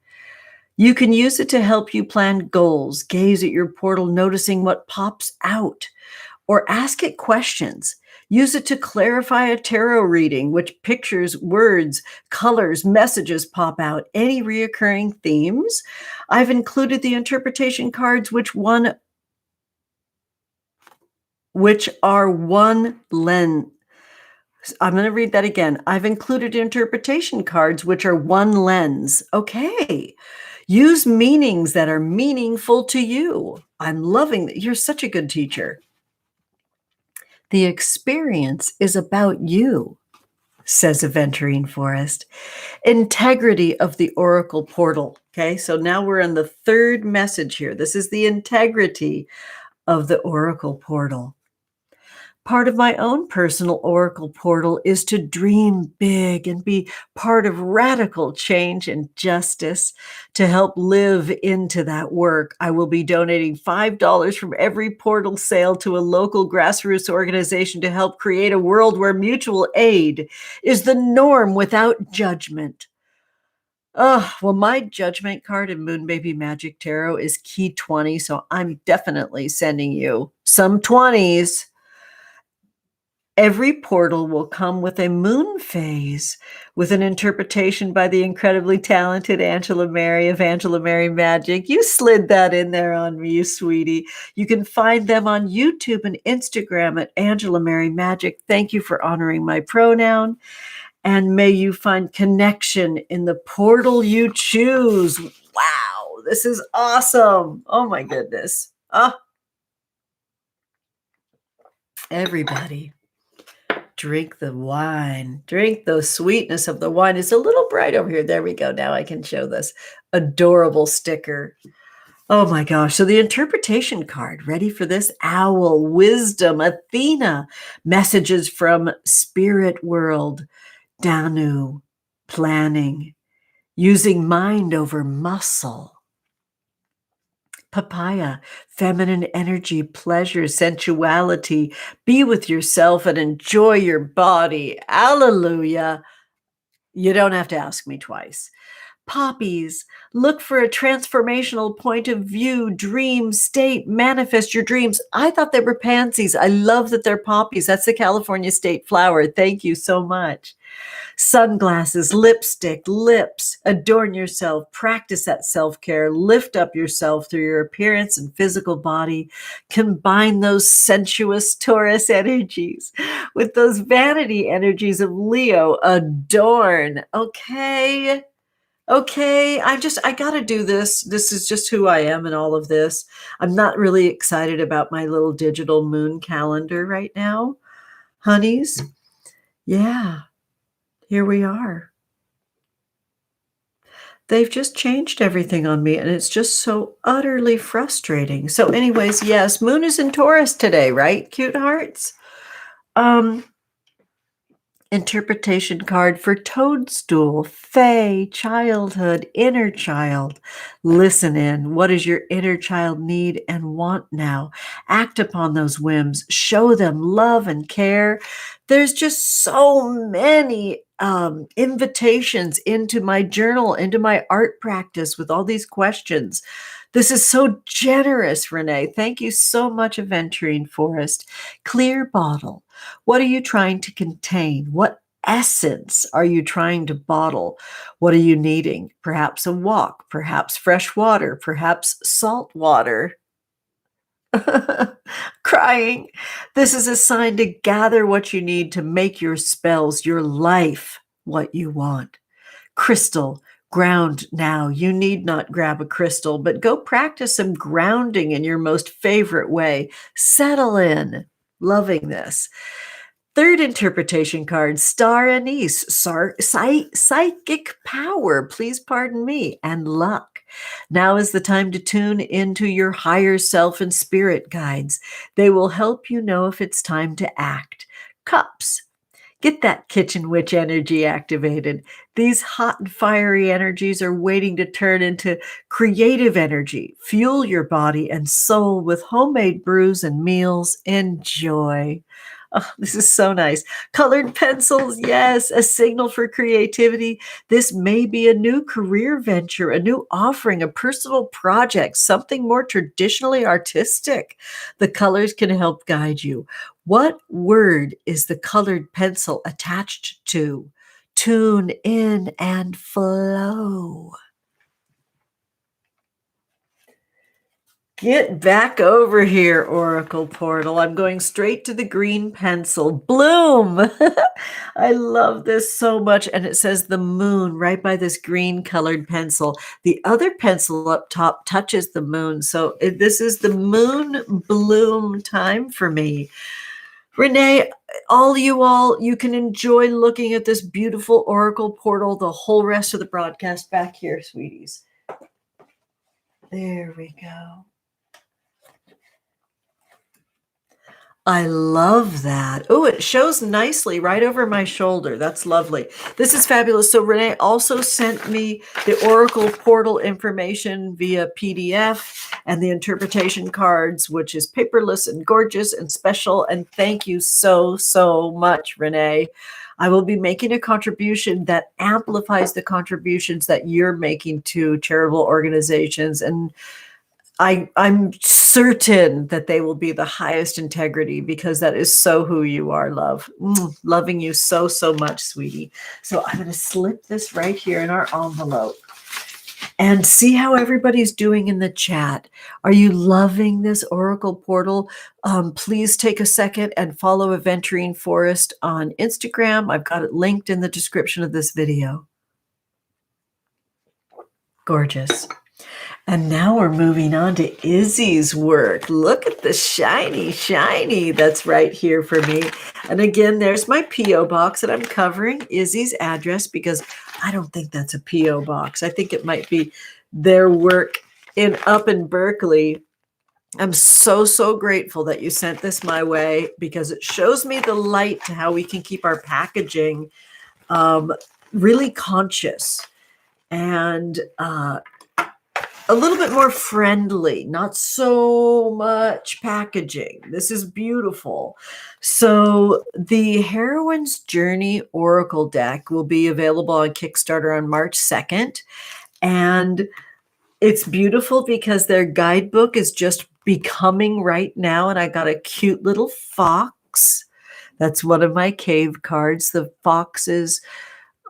You can use it to help you plan goals, gaze at your portal, noticing what pops out, or ask it questions. Use it to clarify a tarot reading, which pictures, words, colors, messages pop out. Any reoccurring themes? I've included the interpretation cards, which are one lens. I'm going to read that again. I've included interpretation cards, which are one lens. Okay. Use meanings that are meaningful to you. I'm loving that. You're such a good teacher. The experience is about you, says Aventurine Forest. Integrity of the Oracle Portal. Okay, so now we're in the third message here. This is the integrity of the Oracle Portal. Part of my own personal Oracle portal is to dream big and be part of radical change and justice. To help live into that work, I will be donating $5 from every portal sale to a local grassroots organization to help create a world where mutual aid is the norm without judgment. Oh, well, my judgment card in Moon Baby Magic Tarot is key 20, so I'm definitely sending you some 20s. Every portal will come with a moon phase with an interpretation by the incredibly talented Angela Mary of Angela Mary Magic. You slid that in there on me, you sweetie. You can find them on YouTube and Instagram at Angela Mary Magic. Thank you for honoring my pronoun. And may you find connection in the portal you choose. Wow, this is awesome. Oh my goodness. Everybody. Drink the wine. Drink the sweetness of the wine. It's a little bright over here. There we go. Now I can show this adorable sticker. Oh my gosh. So the interpretation card, ready for this? Owl, wisdom, Athena, messages from spirit world, Danu, planning, using mind over muscle. Papaya, feminine energy, pleasure, sensuality. Be with yourself and enjoy your body. Hallelujah. You don't have to ask me twice. Poppies, look for a transformational point of view, dream, state, manifest your dreams. I thought they were pansies. I love that they're poppies. That's the California state flower. Thank you so much. Sunglasses, lipstick, lips, adorn yourself, practice that self-care, lift up yourself through your appearance and physical body, combine those sensuous Taurus energies with those vanity energies of Leo, adorn, okay? I got to do this. This is just who I am in all of this. I'm not really excited about my little digital moon calendar right now, honeys. Yeah. Here we are. They've just changed everything on me, and it's just so utterly frustrating. So anyways, yes, Moon is in Taurus today, right, cute hearts? Interpretation card for Toadstool, Fae, childhood, inner child. Listen in. What does your inner child need and want now? Act upon those whims. Show them love and care. There's just so many invitations into my journal, into my art practice with all these questions. This is so generous, Renee. Thank you so much, Aventurine Forest. Clear bottle. What are you trying to contain? What essence are you trying to bottle? What are you needing? Perhaps a walk, perhaps fresh water, perhaps salt water. Crying. This is a sign to gather what you need to make your spells, your life, what you want. Crystal, ground now. You need not grab a crystal, but go practice some grounding in your most favorite way. Settle in. Loving this. Third interpretation card, Star Anise, psychic power, please pardon me, and luck. Now is the time to tune into your higher self and spirit guides. They will help you know if it's time to act. Cups, get that kitchen witch energy activated. These hot and fiery energies are waiting to turn into creative energy. Fuel your body and soul with homemade brews and meals. Enjoy. Oh, this is so nice. Colored pencils, yes, a signal for creativity. This may be a new career venture, a new offering, a personal project, something more traditionally artistic. The colors can help guide you. What word is the colored pencil attached to? Tune in and flow. Get back over here, Oracle Portal. I'm going straight to the green pencil. Bloom! I love this so much. And it says the moon right by this green colored pencil. The other pencil up top touches the moon. So this is the moon bloom time for me. Renee, you can enjoy looking at this beautiful Oracle Portal the whole rest of the broadcast back here, sweeties. There we go. I love that. Oh, it shows nicely right over my shoulder. That's lovely. This is fabulous. So Renee also sent me the Oracle Portal information via PDF and the interpretation cards, which is paperless and gorgeous and special. And thank you so, so much, Renee. I will be making a contribution that amplifies the contributions that you're making to charitable organizations, and I'm certain that they will be the highest integrity, because that is so who you are, love. Loving you so, so much, sweetie. So I'm going to slip this right here in our envelope and see how everybody's doing in the chat. Are you loving this Oracle Portal? Please take a second and follow Aventurine Forest on Instagram. I've got it linked in the description of this video. Gorgeous. And now we're moving on to Izzy's work. Look at the shiny that's right here for me. And again, there's my P.O. box, and I'm covering Izzy's address because I don't think that's a P.O. box. I think it might be their work up in Berkeley. I'm so, so grateful that you sent this my way, because it shows me the light to how we can keep our packaging really conscious and a little bit more friendly, not so much packaging. This is beautiful. So the Heroines Journey Oracle Deck will be available on Kickstarter on March 2nd. And it's beautiful because their guidebook is just becoming right now. And I got a cute little fox. That's one of my cave cards. The fox is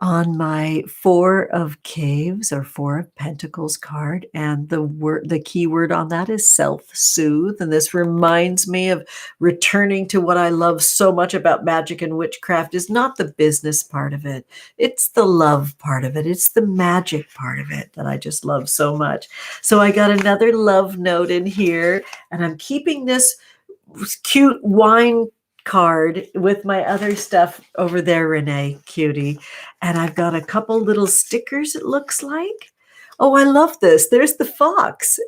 on my 4 of Caves or 4 of Pentacles card, and the key word on that is self-soothe. And this reminds me of returning to what I love so much about magic and witchcraft is not the business part of it. It's the love part of it. It's the magic part of it that I just love so much. So I got another love note in here, and I'm keeping this cute wine card with my other stuff over there, Renee, cutie. And I've got a couple little stickers, it looks like. Oh, I love this. There's the fox.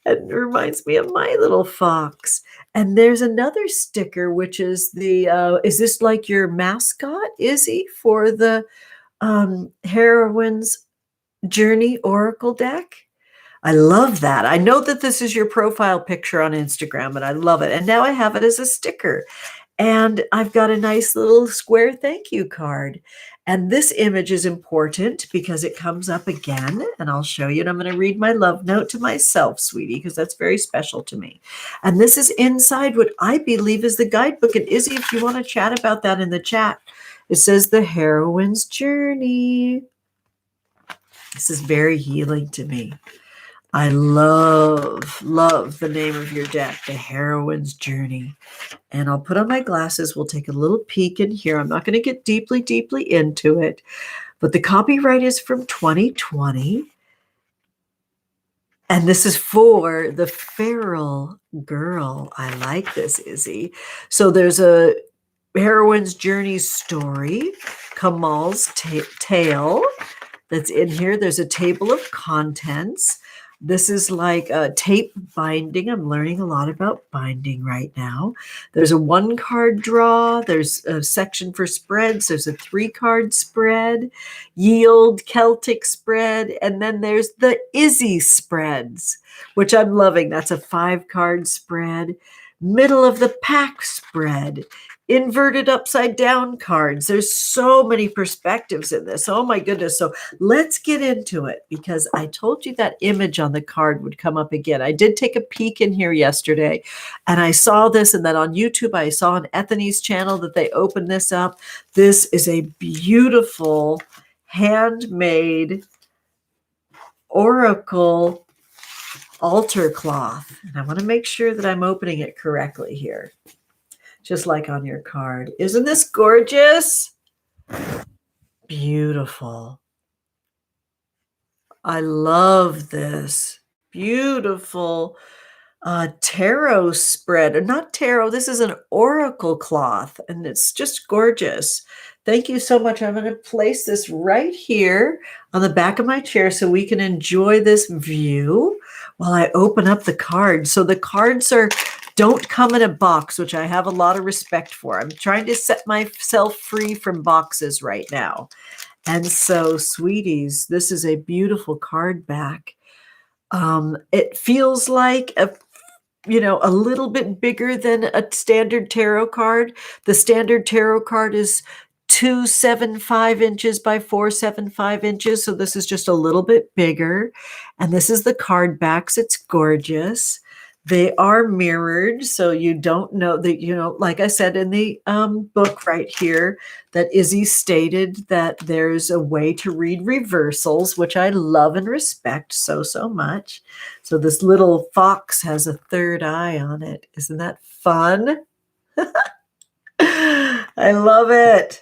It reminds me of my little fox. And there's another sticker, which is is this like your mascot, Izzy, for the Heroines Journey Oracle Deck? I love that. I know that this is your profile picture on Instagram, and I love it. And now I have it as a sticker. And I've got a nice little square thank you card. And this image is important because it comes up again, and I'll show you. And I'm going to read my love note to myself, sweetie, because that's very special to me. And this is inside what I believe is the guidebook. And Izzy, if you want to chat about that in the chat, it says the Heroine's Journey. This is very healing to me. I love the name of your deck, the Heroine's Journey. And I'll put on my glasses. We'll take a little peek in here. I'm not going to get deeply into it, but the copyright is from 2020. And this is for the feral girl. I like this, Izzy. So there's a Heroine's Journey story, Kamal's tale that's in here. There's a table of contents. This is like a tape binding. I'm learning a lot about binding right now. There's a 1-card draw. There's a section for spreads. There's a 3-card spread, yield, Celtic spread, and then there's the Izzy spreads, which I'm loving. That's a 5-card spread. Middle of the pack spread, inverted upside down cards. There's so many perspectives in this. Oh my goodness. So let's get into it, because I told you that image on the card would come up again. I did take a peek in here yesterday and I saw this, and then on YouTube I saw on Ethany's channel that they opened this up. This is a beautiful handmade oracle altar cloth. And I want to make sure that I'm opening it correctly here, just like on your card. Isn't this gorgeous? Beautiful. I love this. Beautiful tarot spread. Or not tarot, this is an oracle cloth, and it's just gorgeous. Thank you so much. I'm going to place this right here on the back of my chair so we can enjoy this view while I open up the cards. So the cards don't come in a box, which I have a lot of respect for. I'm trying to set myself free from boxes right now. And so, sweeties, this is a beautiful card back. It feels like a little bit bigger than a standard tarot card. The standard tarot card is 275 inches by 475 inches. So this is just a little bit bigger. And this is the card backs. It's gorgeous. They are mirrored, so you don't know that, like I said in the book right here, that Izzy stated that there's a way to read reversals, which I love and respect so much. So this little fox has a third eye on it. Isn't that fun? I love it.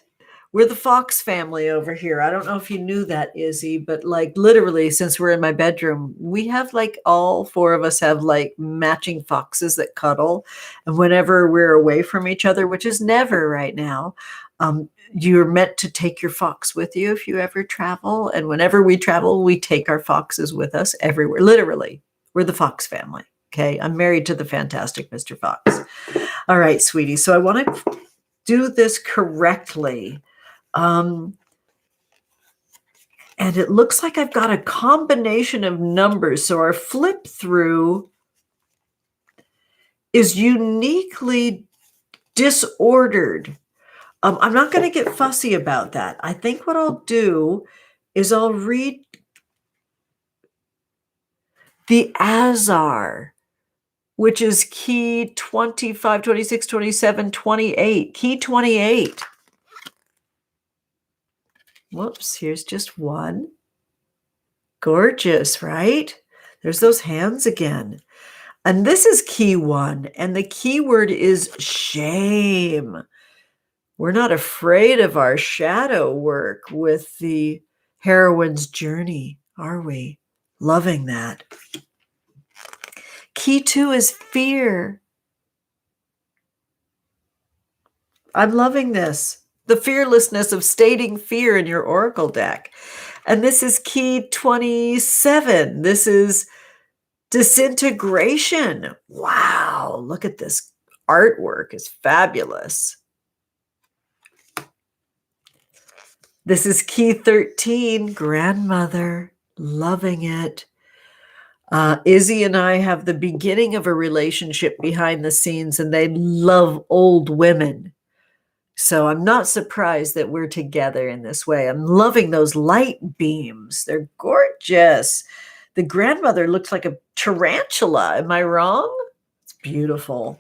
We're the Fox family over here. I don't know if you knew that, Izzy, but like literally, since we're in my bedroom, we have like all 4 of us have like matching foxes that cuddle. And whenever we're away from each other, which is never right now, you're meant to take your fox with you if you ever travel. And whenever we travel, we take our foxes with us everywhere. Literally, we're the Fox family. Okay. I'm married to the fantastic Mr. Fox. All right, sweetie. So I want to do this correctly. And it looks like I've got a combination of numbers. So our flip through is uniquely disordered. I'm not going to get fussy about that. I think what I'll do is I'll read the Azar, which is key 25, 26, 27, 28, key 28. Whoops, here's just one. Gorgeous, right? There's those hands again. And this is key 1, and the key word is shame. We're not afraid of our shadow work with the Heroine's Journey, are we? Loving that. Key 2 is fear. I'm loving this. The fearlessness of stating fear in your oracle deck. And this is key 27. This is disintegration. Wow, look at this artwork. It's fabulous. This is key 13, grandmother. Loving it. Izzy and I have the beginning of a relationship behind the scenes, and they love old women. So I'm not surprised that we're together in this way. I'm loving those light beams. They're gorgeous. The grandmother looks like a tarantula. Am I wrong? It's beautiful.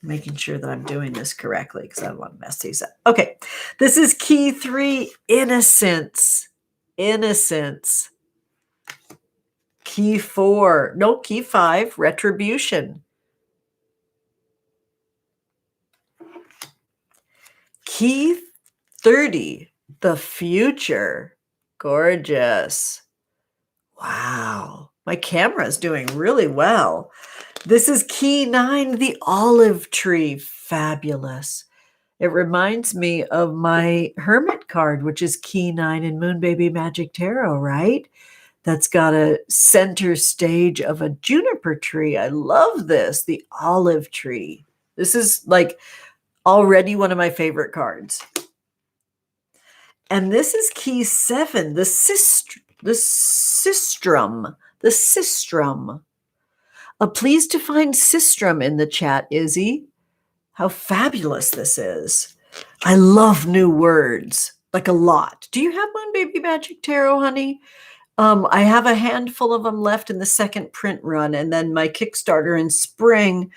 Making sure that I'm doing this correctly because I don't want to mess these up. Okay, this is key 3, innocence. Innocence. Key 4, no, key 5, retribution. Key 30, the future. Gorgeous. Wow, my camera is doing really well. This is key 9, the olive tree. Fabulous. It reminds me of my Hermit card, which is key 9 in Moon Baby Magic Tarot, right? That's got a center stage of a juniper tree. I love this, the olive tree. This is like already one of my favorite cards. And this is key 7, the sistrum. The sistrum. Please define sistrum in the chat, Izzy. How fabulous this is. I love new words, like a lot. Do you have Moon Baby Magic Tarot, honey? I have a handful of them left in the second print run, and then my Kickstarter in spring,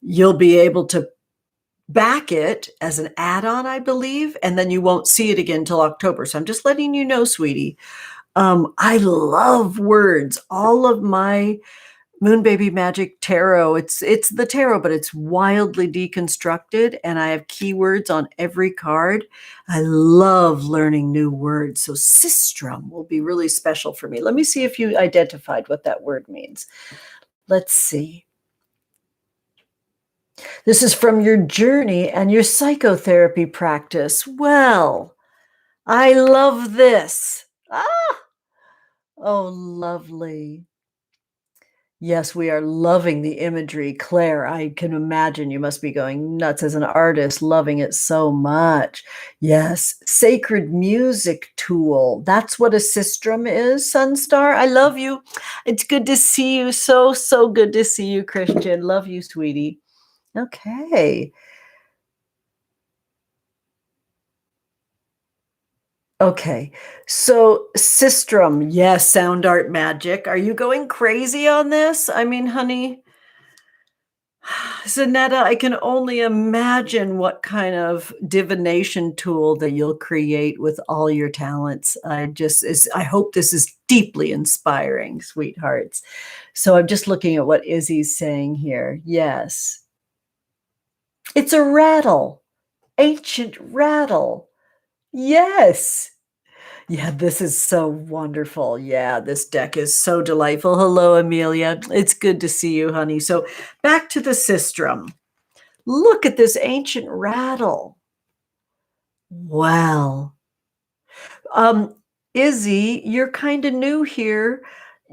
you'll be able to back it as an add-on, I believe, and then you won't see it again till October. So I'm just letting you know, sweetie. I love words. All of my Moon Baby Magic Tarot, it's the tarot, but it's wildly deconstructed, and I have keywords on every card. I love learning new words, so sistrum will be really special for me. Let me see if you identified what that word means. Let's see. This is from your journey and your psychotherapy practice. Well, I love this. Oh, lovely. Yes, we are loving the imagery. Claire, I can imagine you must be going nuts as an artist, loving it so much. Yes, sacred music tool. That's what a sistrum is, Sunstar. I love you. It's good to see you. So, so good to see you, Christian. Love you, sweetie. Okay. Okay, so sistrum, yes, sound art magic. Are you going crazy on this? I mean, honey, Zaneta, I can only imagine what kind of divination tool that you'll create with all your talents. I hope this is deeply inspiring, sweethearts. So I'm just looking at what Izzy's saying here. Yes. It's a rattle, ancient rattle. Yes. Yeah, this is so wonderful. Yeah, this deck is so delightful. Hello, Amelia. It's good to see you, honey. So back to the sistrum. Look at this ancient rattle. Wow. Izzy, you're kind of new here.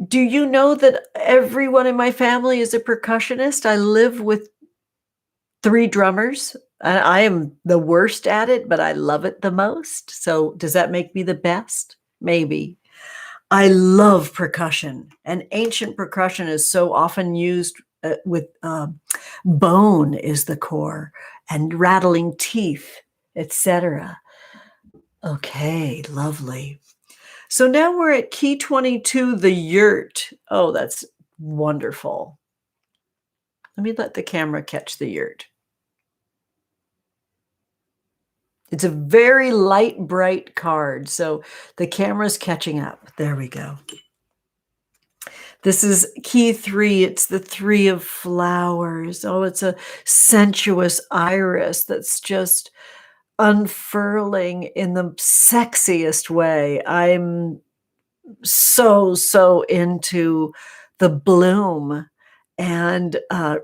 Do you know that everyone in my family is a percussionist? I live with 3 drummers. I am the worst at it, but I love it the most. So does that make me the best? Maybe. I love percussion, and ancient percussion is so often used with bone is the core, and rattling teeth, etc. Okay, lovely. So now we're at key 22, the yurt. Oh, that's wonderful. Let me let the camera catch the yurt. It's a very light, bright card, so the camera's catching up. There we go. This is key 3. It's the 3 of flowers. Oh, it's a sensuous iris that's just unfurling in the sexiest way. I'm so, so into the bloom. And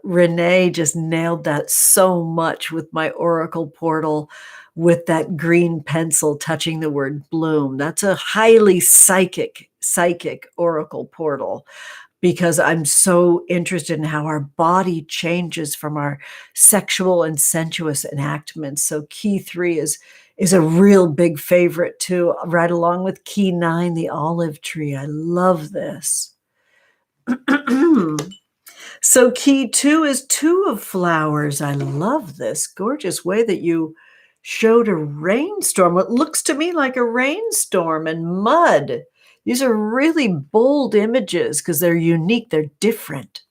Renee just nailed that so much with my Oracle portal with that green pencil touching the word bloom. That's a highly psychic Oracle portal, because I'm so interested in how our body changes from our sexual and sensuous enactments. So key 3 is a real big favorite too, right along with key 9, the olive tree. I love this. So key 2 is 2 of flowers. I love this gorgeous way that you showed a rainstorm. What looks to me like a rainstorm and mud. These are really bold images because they're unique. They're different.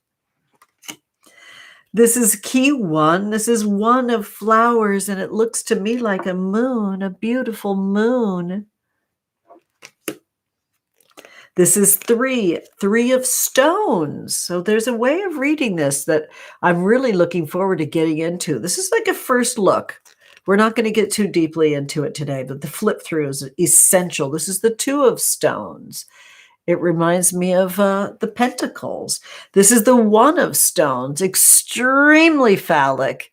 This is key 1. This is 1 of flowers, and it looks to me like a moon, a beautiful moon. This is 3 of stones. So there's a way of reading this that I'm really looking forward to getting into. This is like a first look. We're not going to get too deeply into it today, but the flip through is essential. This is the 2 of stones. It reminds me of the pentacles. This is the 1 of stones, extremely phallic.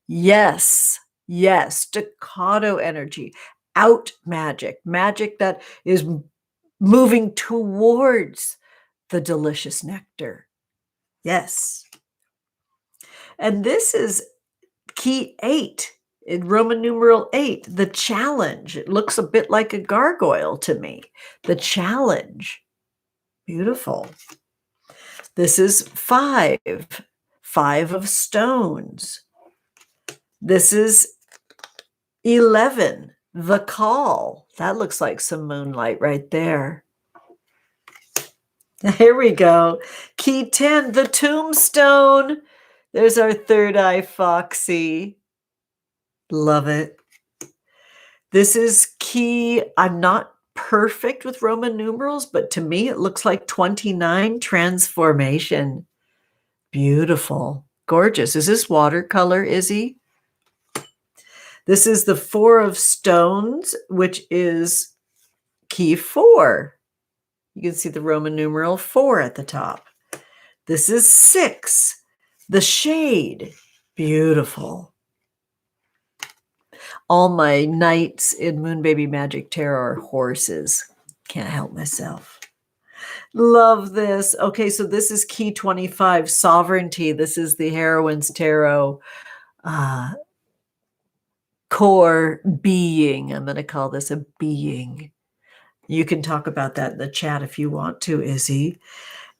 Yes, staccato energy, out magic that is moving towards the delicious nectar. Yes. And this is key 8 in Roman numeral 8, the challenge. It looks a bit like a gargoyle to me. The challenge. Beautiful. This is 5 of stones. This is 11, the call. That looks like some moonlight right there. Here we go. Key 10, the tombstone. There's our third eye foxy. Love it. This is key, I'm not perfect with Roman numerals, but to me it looks like 29, transformation. Beautiful. Gorgeous. Is this watercolor, Izzy? This is the 4 of stones, which is key 4. You can see the Roman numeral 4 at the top. This is 6, the shade. Beautiful. All my knights in Moon Baby Magic Tarot are horses. Can't help myself. Love this. Okay, so this is key 25, sovereignty. This is the Heroines Tarot core being. I'm going to call this a being. You can talk about that in the chat if you want to, Izzy.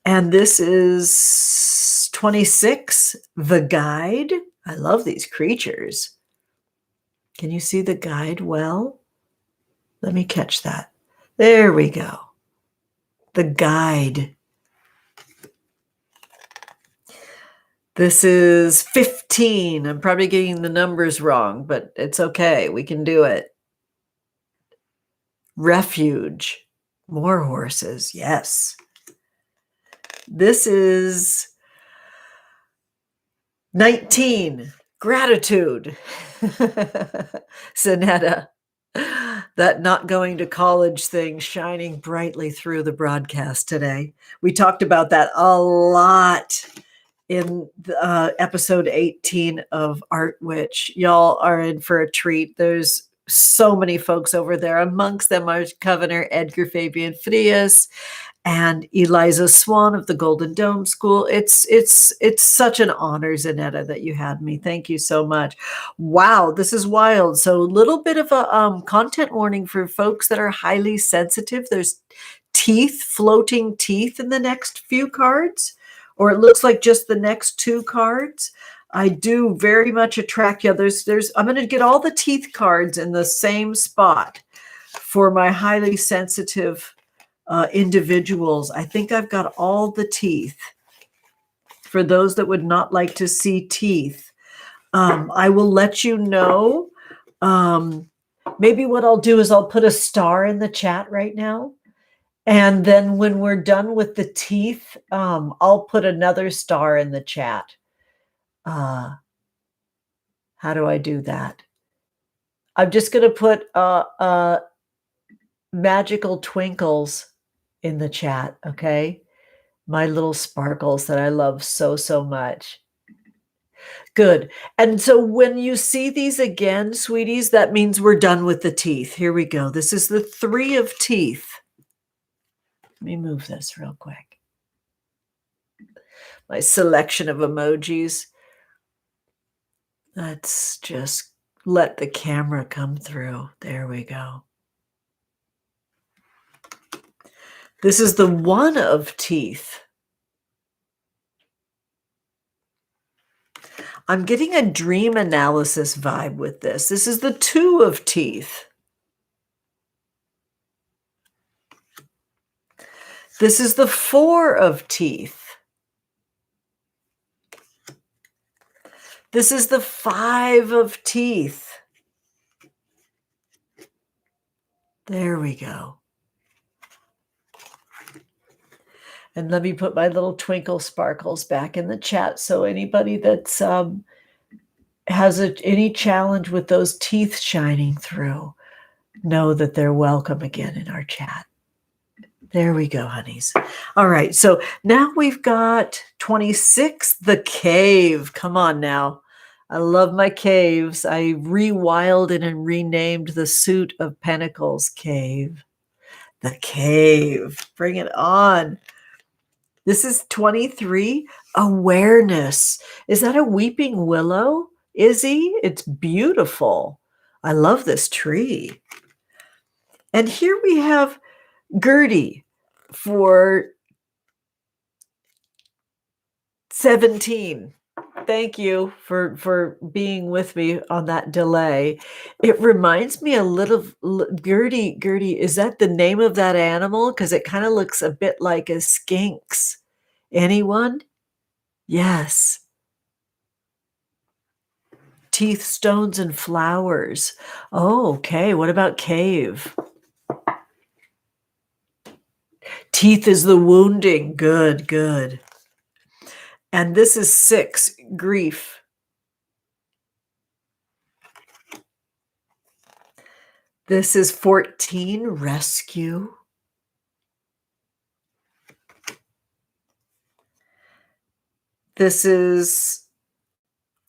And this is 26, the guide. I love these creatures. Can you see the guide well? Let me catch that. There we go. The guide. This is 15. I'm probably getting the numbers wrong, but it's okay. We can do it. Refuge. More horses. Yes. This is 19. Gratitude. Zaneta. That not going to college thing shining brightly through the broadcast today. We talked about that a lot in episode 18 of Art Witch. Y'all are in for a treat. There's so many folks over there. Amongst them are Governor Edgar Fabian Frias and Eliza Swan of the Golden Dome School. It's such an honor, Zaneta, that you had me. Thank you so much. Wow, this is wild. So a little bit of a content warning for folks that are highly sensitive. There's teeth, floating teeth in the next few cards, or it looks like just the next 2 cards. I do very much attract you. I'm going to get all the teeth cards in the same spot for my highly sensitive individuals. I think I've got all the teeth. For those that would not like to see teeth, I will let you know. Maybe what I'll do is I'll put a star in the chat right now. And then when we're done with the teeth, I'll put another star in the chat. How do I do that? I'm just going to put magical twinkles in the chat, okay? My little sparkles that I love so, so much. Good. And so when you see these again, sweeties, that means we're done with the teeth. Here we go. This is the 3 of teeth. Let me move this real quick. My selection of emojis. Let's just let the camera come through. There we go. This is the 1 of teeth. I'm getting a dream analysis vibe with this. This is the Two of Teeth. This is the Four of Teeth. This is the Five of Teeth. There we go. And let me put my little twinkle sparkles back in the chat. So anybody that's has any challenge with those teeth shining through, know that they're welcome again in our chat. There we go, honeys. All right. So now we've got 26, the cave. Come on now. I love my caves. I rewilded and renamed the Suit of Pentacles cave. The cave. Bring it on. This is 23, awareness. Is that a weeping willow, Izzy? It's beautiful. I love this tree. And here we have Gertie for 17. Thank you for being with me on that delay. It reminds me a little of Gertie. Gertie, is that the name of that animal? Because it kind of looks a bit like a skinx. Anyone? Yes. Teeth, stones, and flowers. Oh, okay. What about cave? Teeth is the wounding. Good, good. And this is 6, grief. This is 14, rescue. This is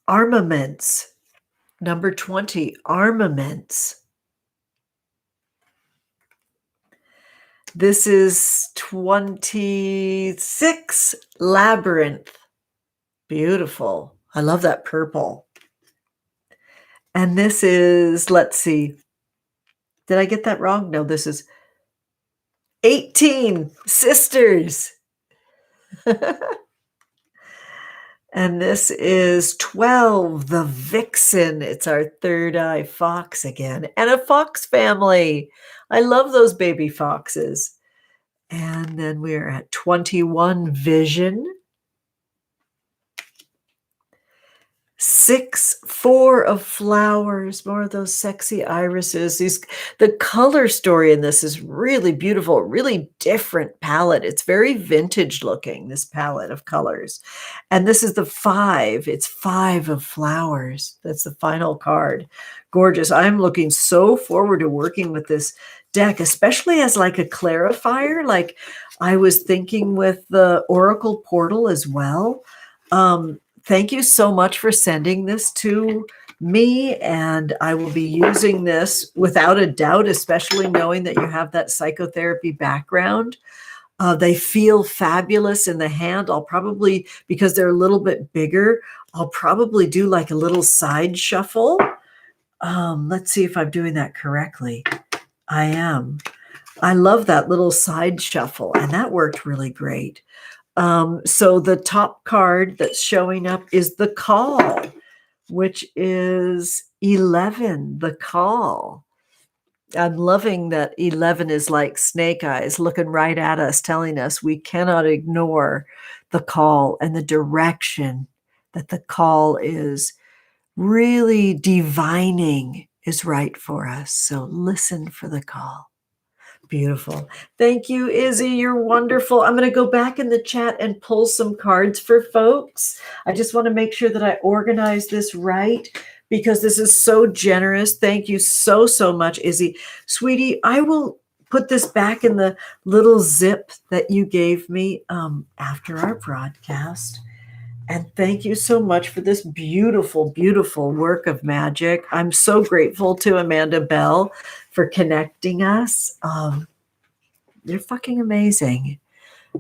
armaments. Number 20, armaments. This is 26, labyrinth. Beautiful. I love that purple. And this is, let's see. Did I get that wrong? No, this is 18, sisters. And this is 12, the vixen. It's our third eye fox again. And a fox family. I love those baby foxes. And then we're at 21, vision. 6, 4 of flowers, more of those sexy irises. The color story in this is really beautiful, really different palette. It's very vintage looking, this palette of colors. And this is the 5. It's 5 of flowers. That's the final card. Gorgeous. I'm looking so forward to working with this deck, especially as like a clarifier. Like I was thinking with the Oracle portal as well. Thank you so much for sending this to me, and I will be using this without a doubt, especially knowing that you have that psychotherapy background. They feel fabulous in the hand. I'll probably, because they're a little bit bigger, I'll probably do like a little side shuffle. Let's see if I'm doing that correctly. I am. I love that little side shuffle, and that worked really great. So the top card that's showing up is the call, which is 11, the call. I'm loving that 11 is like snake eyes looking right at us, telling us we cannot ignore the call and the direction that the call is really divining is right for us. So listen for the call. Beautiful. Thank you, Izzy. You're wonderful. I'm going to go back in the chat and pull some cards for folks. I just want to make sure that I organize this right because this is so generous. Thank you so, so much, Izzy. Sweetie, I will put this back in the little zip that you gave me after our broadcast. And thank you so much for this beautiful, beautiful work of magic. I'm so grateful to Amanda Bell for connecting us. You're fucking amazing.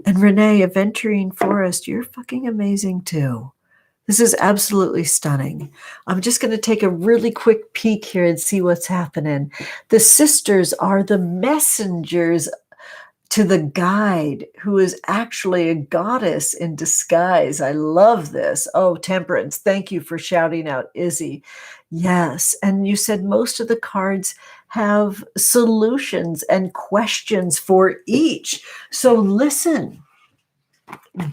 And Renee, Aventurine Forest, you're fucking amazing too. This is absolutely stunning. I'm just going to take a really quick peek here and see what's happening. The sisters are the messengers to the guide, who is actually a goddess in disguise. I love this. Oh, Temperance, thank you for shouting out, Izzy. Yes, and you said most of the cards have solutions and questions for each. So listen,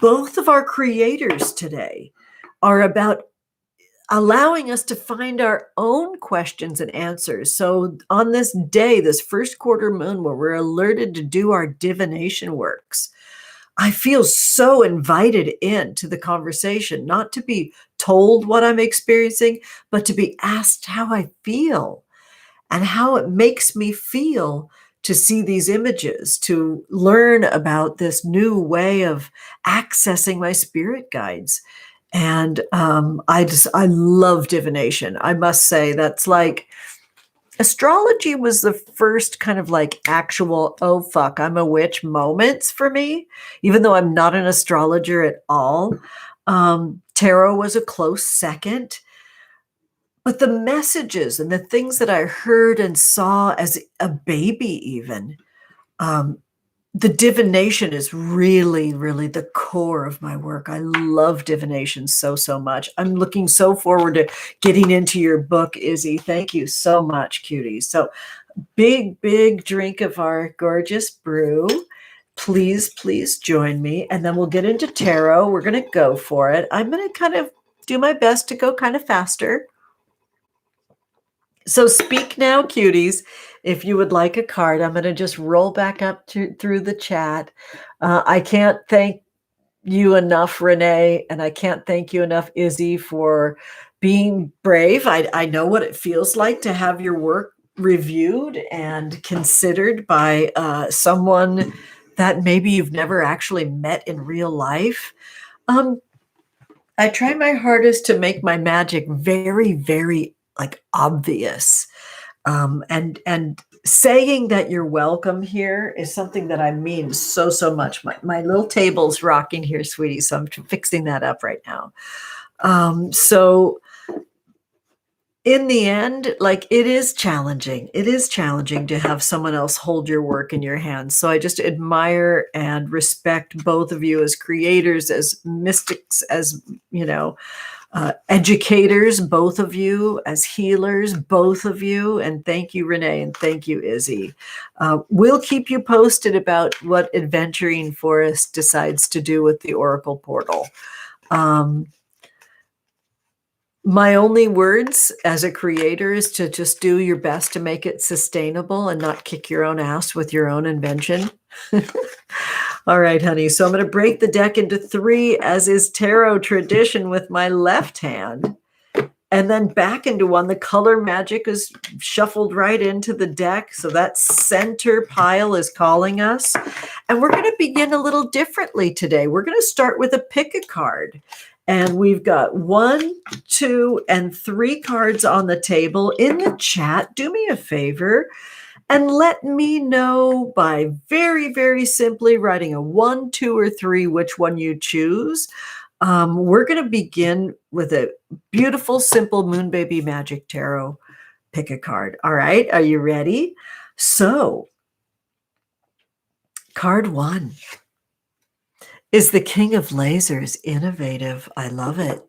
both of our creators today are about allowing us to find our own questions and answers. So on this day, this first quarter moon, where we're alerted to do our divination works, I feel so invited into the conversation, not to be told what I'm experiencing, but to be asked how I feel and how it makes me feel to see these images, to learn about this new way of accessing my spirit guides. And I love divination. I must say, that's like, astrology was the first kind of like actual, oh fuck, I'm a witch moments for me, even though I'm not an astrologer at all. Tarot was a close second. But the messages and the things that I heard and saw as a baby, even, the divination is really, really the core of my work. I love divination so, so much. I'm looking so forward to getting into your book, Izzy. Thank you so much, cuties. So big, big drink of our gorgeous brew. Please, please join me. And then we'll get into tarot. We're going to go for it. I'm going to kind of do my best to go kind of faster. So speak now, cuties. If you would like a card, I'm going to just roll back up through the chat. I can't thank you enough, Renee, and I can't thank you enough, Izzy, for being brave. I know what it feels like to have your work reviewed and considered by someone that maybe you've never actually met in real life. I try my hardest to make my magic very, very like obvious. And saying that you're welcome here is something that I mean so, so much. My little table's rocking here, sweetie, so I'm fixing that up right now. So in the end, like, it is challenging. It is challenging to have someone else hold your work in your hands. So I just admire and respect both of you as creators, as mystics, as, educators, both of you, as healers, both of you. And thank you, Renee, and thank you, Izzy. We'll keep you posted about what Adventuring Forest decides to do with the Oracle portal. My only words as a creator is to just do your best to make it sustainable and not kick your own ass with your own invention. All right, honey. So I'm going to break the deck into 3, as is tarot tradition, with my left hand, and then back into 1. The color magic is shuffled right into the deck. So that center pile is calling us. And we're going to begin a little differently today. We're going to start with a pick a card. And we've got 1, 2, and 3 cards on the table. In the chat, do me a favor and let me know by very, very simply writing a 1, 2, or 3, which one you choose. We're going to begin with a beautiful, simple Moon Baby Magic Tarot pick a card. All right, are you ready? So, card 1 is the King of Lasers, innovative. I love it.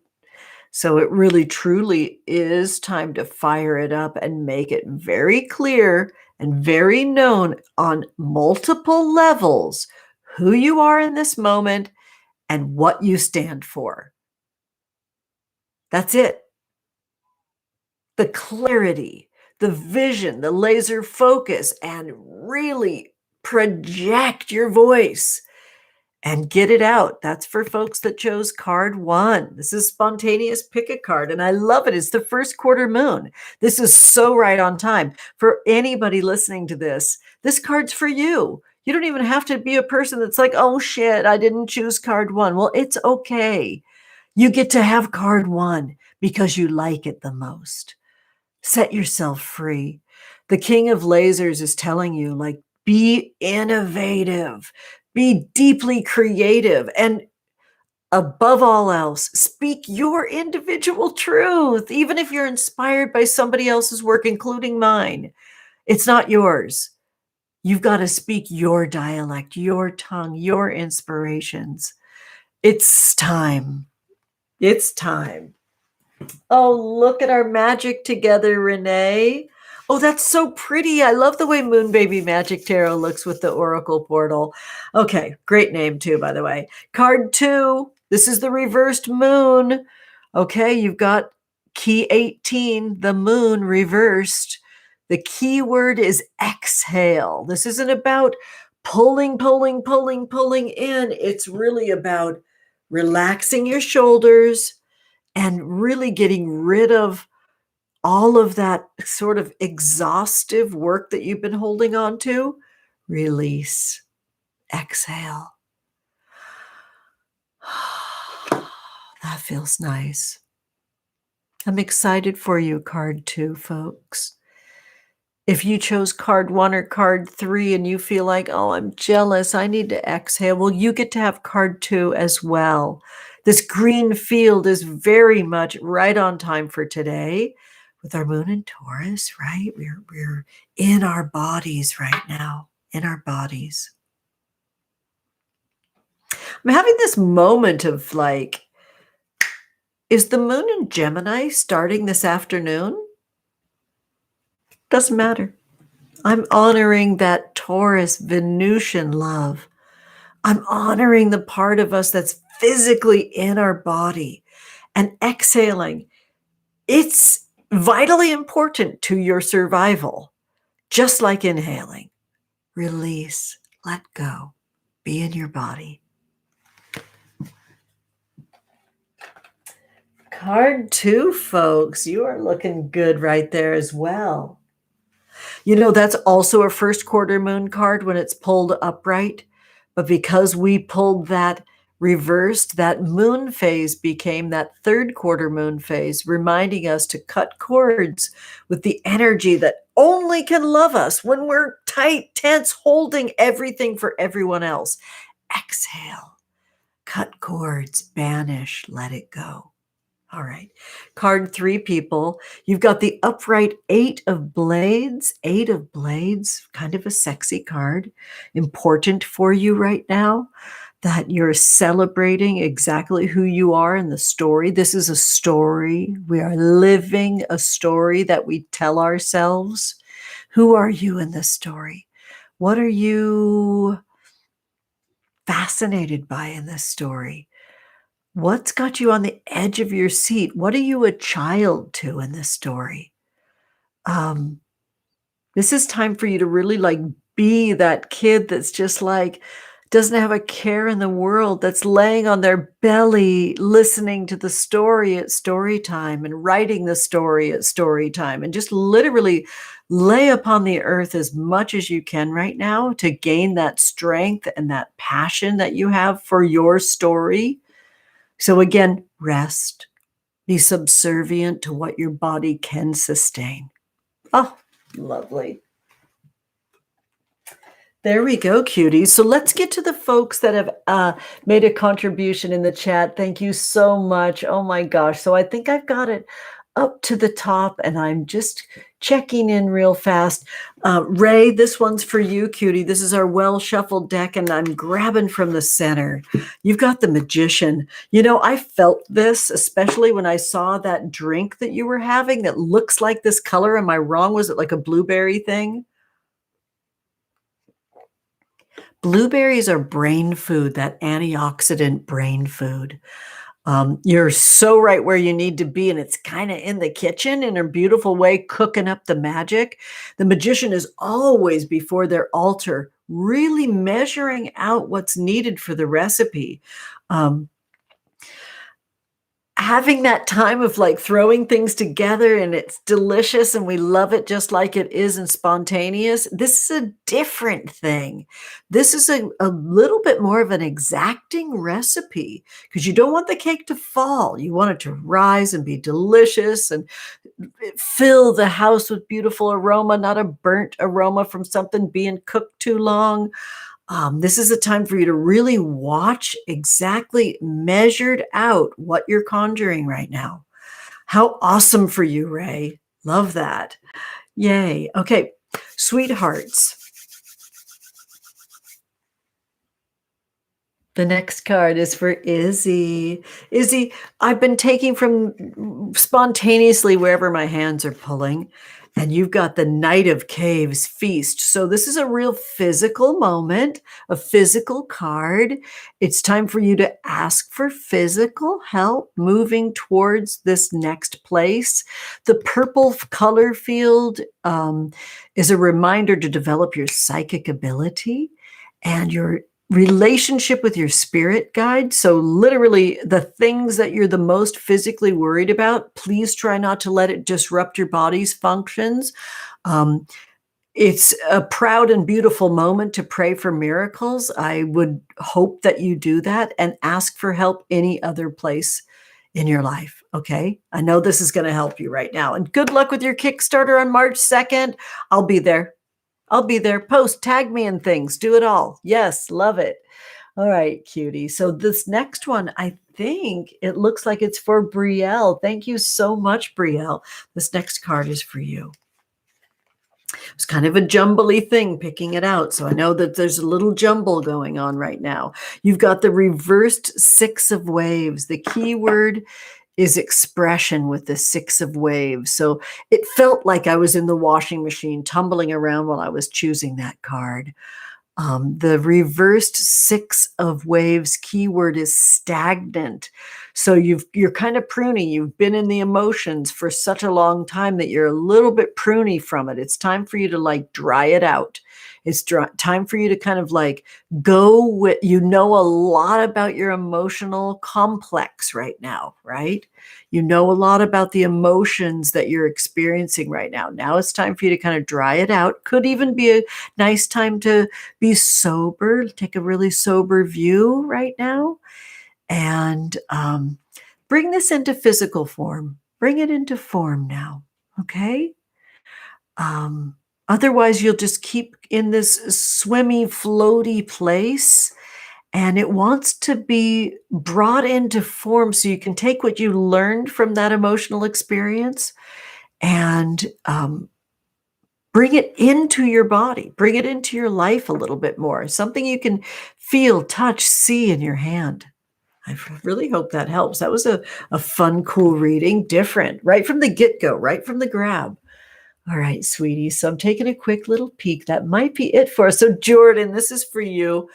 So it really, truly is time to fire it up and make it very clear and very known on multiple levels who you are in this moment and what you stand for. That's it. The clarity, the vision, the laser focus, and really project your voice and get it out. That's for folks that chose card 1. This is spontaneous pick a card, and I love it. It's the first quarter moon. This is so right on time. For anybody listening to this card's for you. You don't even have to be a person that's like, oh shit, I didn't choose card 1. Well, it's okay. You get to have card 1 because you like it the most. Set yourself free. The King of Lasers is telling you, like, be innovative. Be deeply creative, and above all else, speak your individual truth, even if you're inspired by somebody else's work, including mine. It's not yours. You've got to speak your dialect, your tongue, your inspirations. It's time. It's time. Oh, look at our magic together, Renee. Oh, that's so pretty. I love the way Moon Baby Magic Tarot looks with the Oracle Portal. Okay, great name too, by the way. Card 2. This is the reversed moon. Okay, you've got key 18, the moon reversed. The key word is exhale. This isn't about pulling in. It's really about relaxing your shoulders and really getting rid of all of that sort of exhaustive work that you've been holding on to. Release, exhale. That feels nice. I'm excited for you, card 2, folks. If you chose card 1 or card 3 and you feel like, oh, I'm jealous, I need to exhale, well, you get to have card 2 as well. This green field is very much right on time for today with our moon in Taurus, right? We're in our bodies right now, in our bodies. I'm having this moment of like, is the moon in Gemini starting this afternoon? Doesn't matter. I'm honoring that Taurus Venusian love. I'm honoring the part of us that's physically in our body and exhaling. It's vitally important to your survival, just like inhaling. Release, let go, be in your body. Card 2, folks, you are looking good right there as well. You know, that's also a first quarter moon card when it's pulled upright. But because we pulled that reversed, that moon phase became that third quarter moon phase, reminding us to cut cords with the energy that only can love us when we're tight, tense, holding everything for everyone else. Exhale, cut cords, banish, let it go. All right. Card 3, people. You've got the upright 8 of Blades. 8 of Blades, kind of a sexy card. Important for you right now that you're celebrating exactly who you are in the story. This is a story. We are living a story that we tell ourselves. Who are you in this story? What are you fascinated by in this story? What's got you on the edge of your seat? What are you a child to in this story? This is time for you to really like be that kid that's just like, doesn't have a care in the world, that's laying on their belly, listening to the story at story time and writing the story at story time, and just literally lay upon the earth as much as you can right now to gain that strength and that passion that you have for your story. So again, rest, be subservient to what your body can sustain. Oh, lovely. There we go, cuties. So let's get to the folks that have made a contribution in the chat. Thank you so much. Oh my gosh. So I think I've got it up to the top and I'm just checking in real fast. Ray, this one's for you, cutie. This is our well shuffled deck and I'm grabbing from the center. You've got the Magician. You know, I felt this, especially when I saw that drink that you were having that looks like this color. Am I wrong? Was it like a blueberry thing? Blueberries are brain food, that antioxidant brain food. You're so right where you need to be, and it's kind of in the kitchen in a beautiful way, cooking up the magic. The Magician is always before their altar, really measuring out what's needed for the recipe. Having that time of like throwing things together and it's delicious and we love it just like it is and spontaneous. This is a different thing. This is a little bit more of an exacting recipe because you don't want the cake to fall. You want it to rise and be delicious and fill the house with beautiful aroma, not a burnt aroma from something being cooked too long. This is a time for you to really watch exactly measured out what you're conjuring right now. How awesome for you, Ray. Love that. Yay. Okay, sweethearts. The next card is for Izzy. Izzy, I've been taking from spontaneously wherever my hands are pulling, and you've got the Knight of Caves Feast. So this is a real physical moment, a physical card. It's time for you to ask for physical help moving towards this next place. The purple color field is a reminder to develop your psychic ability and your relationship with your spirit guide. So literally the things that you're the most physically worried about, please try not to let it disrupt your body's functions. It's a proud and beautiful moment to pray for miracles. I would hope that you do that and ask for help any other place in your life. Okay. I know this is going to help you right now. And good luck with your Kickstarter on March 2nd. I'll be there. I'll be there. Post, tag me in things. Do it all. Yes, love it. All right, cutie. So this next one, I think it looks like it's for Brielle. Thank you so much, Brielle. This next card is for you. It's kind of a jumbly thing picking it out. So I know that there's a little jumble going on right now. You've got the reversed Six of Waves. The key word is expression with the Six of Waves. So it felt like I was in the washing machine tumbling around while I was choosing that card. The reversed Six of Waves keyword is stagnant. So you're kind of pruny. You've been in the emotions for such a long time that you're a little bit pruny from it. It's time for you to like dry it out. It's time for you to kind of like go with, you know, a lot about your emotional complex right now, right? You know a lot about the emotions that you're experiencing right now. Now it's time for you to kind of dry it out. Could even be a nice time to be sober, take a really sober view right now, and bring this into physical form. Bring it into form now, okay? Otherwise, you'll just keep in this swimmy, floaty place, and it wants to be brought into form so you can take what you learned from that emotional experience and bring it into your body, bring it into your life a little bit more, something you can feel, touch, see in your hand. I really hope that helps. That was a fun, cool reading, different, right from the get-go, right from the grab. All right, sweetie. So I'm taking a quick little peek. That might be it for us. So Jordan, this is for you.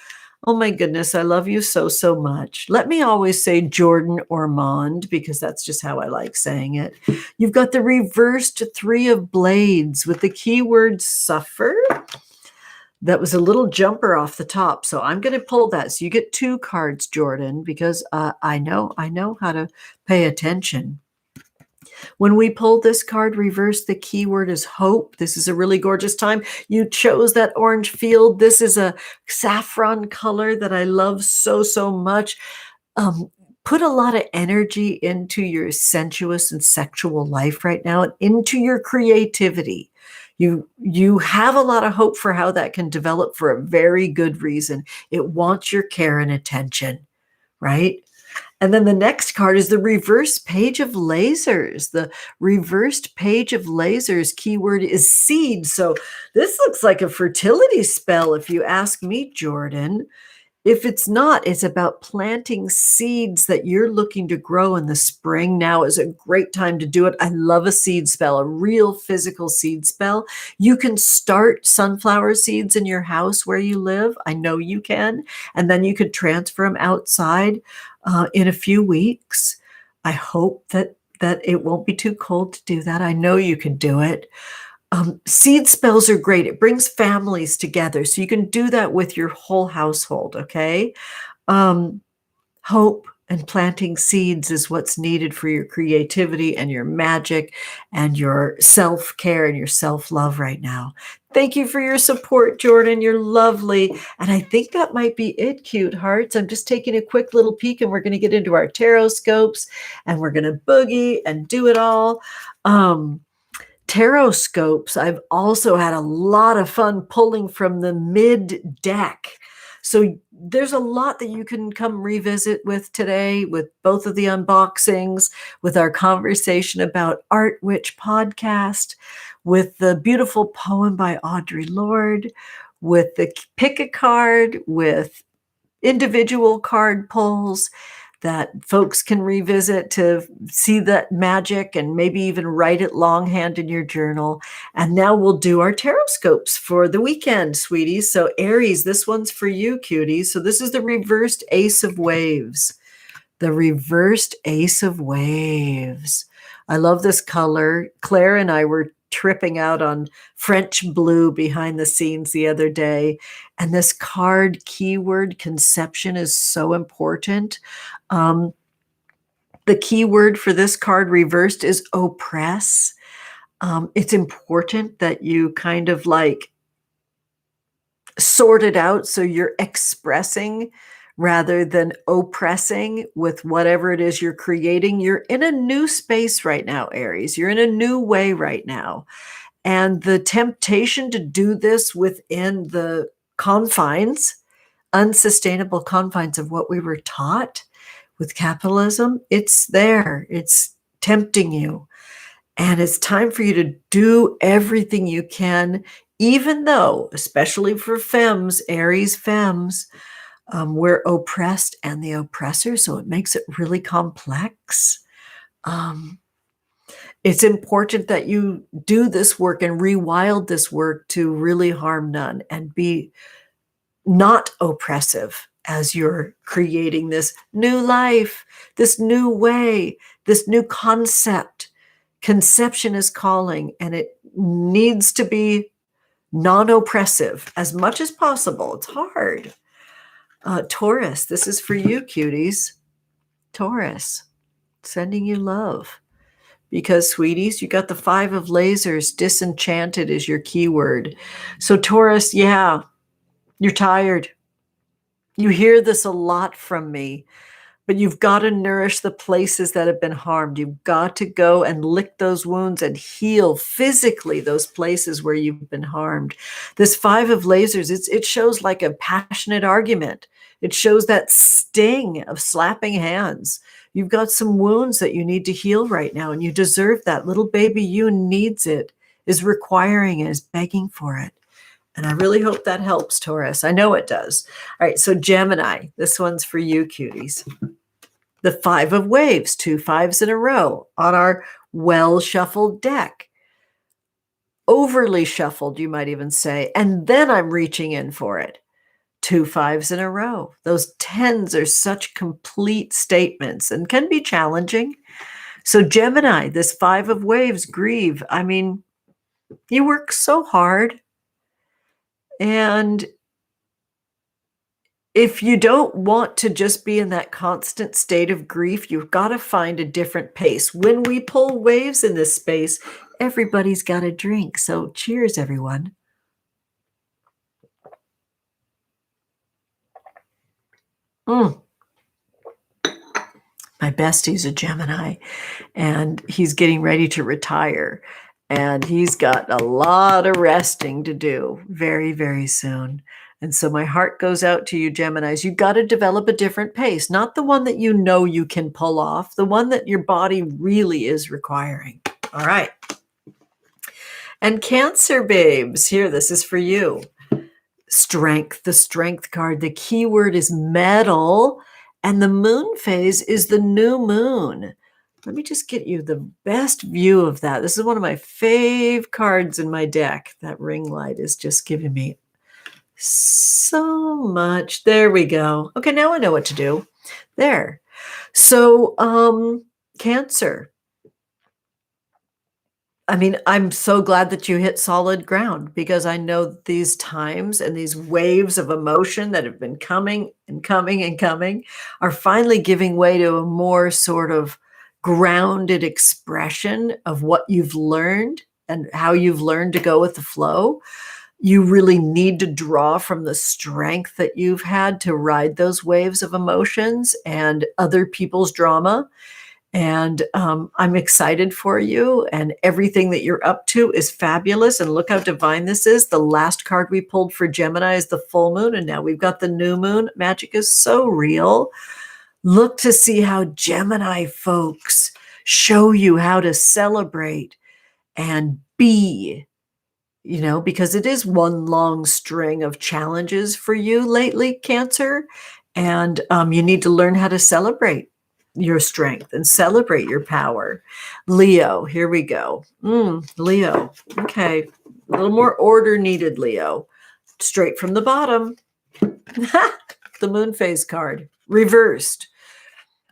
Oh my goodness, I love you so, so much. Let me always say Jordan Ormond because that's just how I like saying it. You've got the reversed Three of Blades with the keyword suffer. That was a little jumper off the top. So I'm going to pull that. So you get two cards, Jordan, because I know how to pay attention. When we pull this card reverse, the keyword is hope. This is a really gorgeous time. You chose that orange field. This is a saffron color that I love so, so much. Put a lot of energy into your sensuous and sexual life right now and into your creativity. You have a lot of hope for how that can develop for a very good reason. It wants your care and attention, right? And then the next card is the reverse page of lasers. The reversed page of lasers keyword is seed. So this looks like a fertility spell if you ask me, Jordan. If it's not, it's about planting seeds that you're looking to grow in the spring. Now is a great time to do it. I love a seed spell, a real physical seed spell. You can start sunflower seeds in your house where you live. I know you can. And then you could transfer them outside in a few weeks. I hope that it won't be too cold to do that. I know you can do it. Seed spells are great. It brings families together. So you can do that with your whole household, okay? Hope and planting seeds is what's needed for your creativity and your magic and your self-care and your self-love right now. Thank you for your support, Jordan. You're lovely. And I think that might be it, cute hearts. I'm just taking a quick little peek and we're going to get into our Tarotscopes and we're going to boogie and do it all. Tarotscopes, I've also had a lot of fun pulling from the mid deck. So there's a lot that you can come revisit with today with both of the unboxings, with our conversation about Art Witch podcast, with the beautiful poem by Audre Lorde, with the pick a card, with individual card pulls that folks can revisit to see that magic and maybe even write it longhand in your journal. And now we'll do our Tarotscopes for the weekend, sweeties. So Aries, this one's for you, cuties. So this is the reversed Ace of Waves. The reversed Ace of Waves. I love this color. Claire and I were tripping out on French blue behind the scenes the other day. And this card keyword conception is so important. The keyword for this card reversed is oppress. It's important that you kind of like sort it out so you're expressing rather than oppressing with whatever it is you're creating. You're in a new space right now, Aries. You're in a new way right now. And the temptation to do this within the confines, unsustainable confines of what we were taught with capitalism, it's there. It's tempting you. And it's time for you to do everything you can, even though, especially for femmes, Aries femmes, we're oppressed and the oppressor, so it makes it really complex. It's important that you do this work and rewild this work to really harm none and be not oppressive as you're creating this new life, this new way, this new concept. Conception is calling, and it needs to be non-oppressive as much as possible. It's hard. Taurus, this is for you, cuties. Taurus, sending you love. Because, sweeties, you got the 5 of lasers. Disenchanted is your keyword. So, Taurus, yeah, you're tired. You hear this a lot from me, but you've got to nourish the places that have been harmed. You've got to go and lick those wounds and heal physically those places where you've been harmed. This 5 of lasers, it shows like a passionate argument. It shows that sting of slapping hands. You've got some wounds that you need to heal right now, and you deserve that. Little baby you needs it, is requiring it, is begging for it. And I really hope that helps, Taurus. I know it does. All right, so Gemini, this one's for you, cuties. The 5 of Waves, 2 5s in a row on our well-shuffled deck. Overly shuffled, you might even say. And then I'm reaching in for it. 2 5s in a row. Those 10s are such complete statements and can be challenging. So Gemini, this 5 of Waves, grieve. I mean, you work so hard. And if you don't want to just be in that constant state of grief, you've got to find a different pace. When we pull waves in this space, everybody's got a drink. So cheers, everyone. My bestie's a Gemini, and he's getting ready to retire. And he's got a lot of resting to do very, very soon. And so my heart goes out to you, Geminis. You've got to develop a different pace, not the one that you know you can pull off, the one that your body really is requiring. All right. And Cancer, babes, here, this is for you. Strength, the strength card. The keyword is metal, and the moon phase is the new moon. Let me just get you the best view of that. This is one of my fave cards in my deck. That ring light is just giving me so much. There we go. Okay, now I know what to do. There. So, Cancer. I mean, I'm so glad that you hit solid ground, because I know these times and these waves of emotion that have been coming and coming and coming are finally giving way to a more sort of grounded expression of what you've learned and how you've learned to go with the flow. You really need to draw from the strength that you've had to ride those waves of emotions and other people's drama. And I'm excited for you, and everything that you're up to is fabulous. And look how divine this is. The last card we pulled for Gemini is the full moon, and now we've got the new moon. Magic is so real. Look to see how Gemini folks show you how to celebrate and be, you know, because it is one long string of challenges for you lately, Cancer. And you need to learn how to celebrate your strength and celebrate your power. Leo, here we go. Leo. Okay. A little more order needed, Leo. Straight from the bottom. The moon phase card, reversed.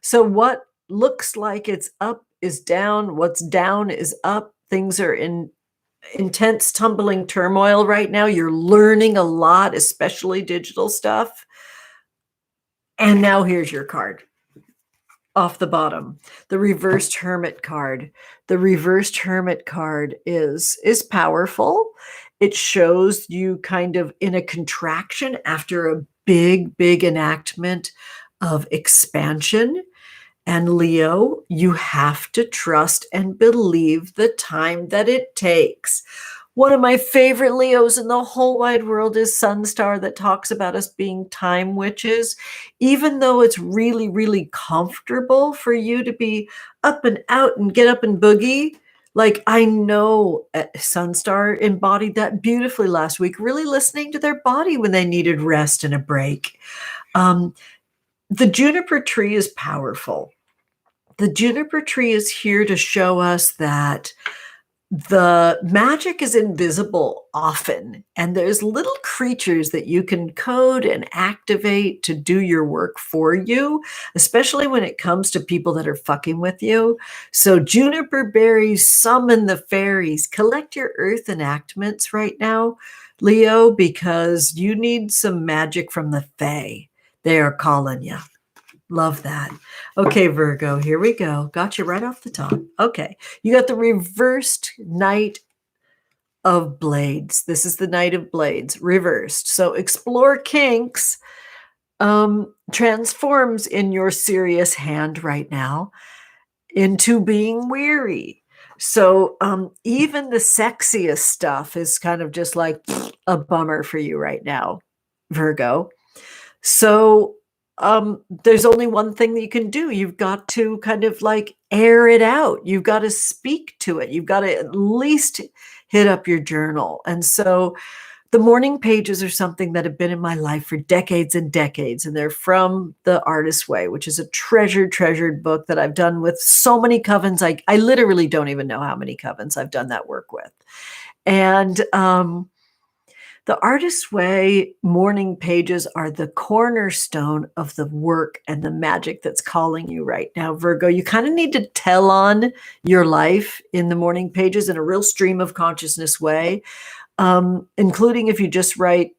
So what looks like it's up is down. What's down is up. Things are in intense tumbling turmoil right now. You're learning a lot, especially digital stuff. And now here's your card off the bottom, the reversed hermit card. The reversed hermit card is powerful. It shows you kind of in a contraction after a big enactment of expansion. And Leo, you have to trust and believe the time that it takes. One of my favorite Leos in the whole wide world is Sunstar, that talks about us being time witches. Even though it's really comfortable for you to be up and out and get up and boogie, like I know Sunstar embodied that beautifully last week, really listening to their body when they needed rest and a break. The juniper tree is powerful. The juniper tree is here to show us that the magic is invisible often, and there's little creatures that you can code and activate to do your work for you, especially when it comes to people that are fucking with you. So juniper berries summon the fairies. Collect your earth enactments right now, Leo, because you need some magic from the fae. They are calling you. Love that. Okay, Virgo, here we go. Got you right off the top. Okay, you got the reversed Knight of Blades. This is the Knight of Blades, reversed. So explore kinks transforms in your serious hand right now into being weary. So even the sexiest stuff is kind of just like a bummer for you right now, Virgo. So there's only one thing that you can do. You've got to kind of like air it out. You've got to speak to it. You've got to at least hit up your journal. And so the morning pages are something that have been in my life for decades and decades. And they're from The Artist's Way, which is a treasured book that I've done with so many covens. I literally don't even know how many covens I've done that work with. And The Artist's Way morning pages are the cornerstone of the work and the magic that's calling you right now, Virgo. You kind of need to tell on your life in the morning pages in a real stream of consciousness way, including if you just write,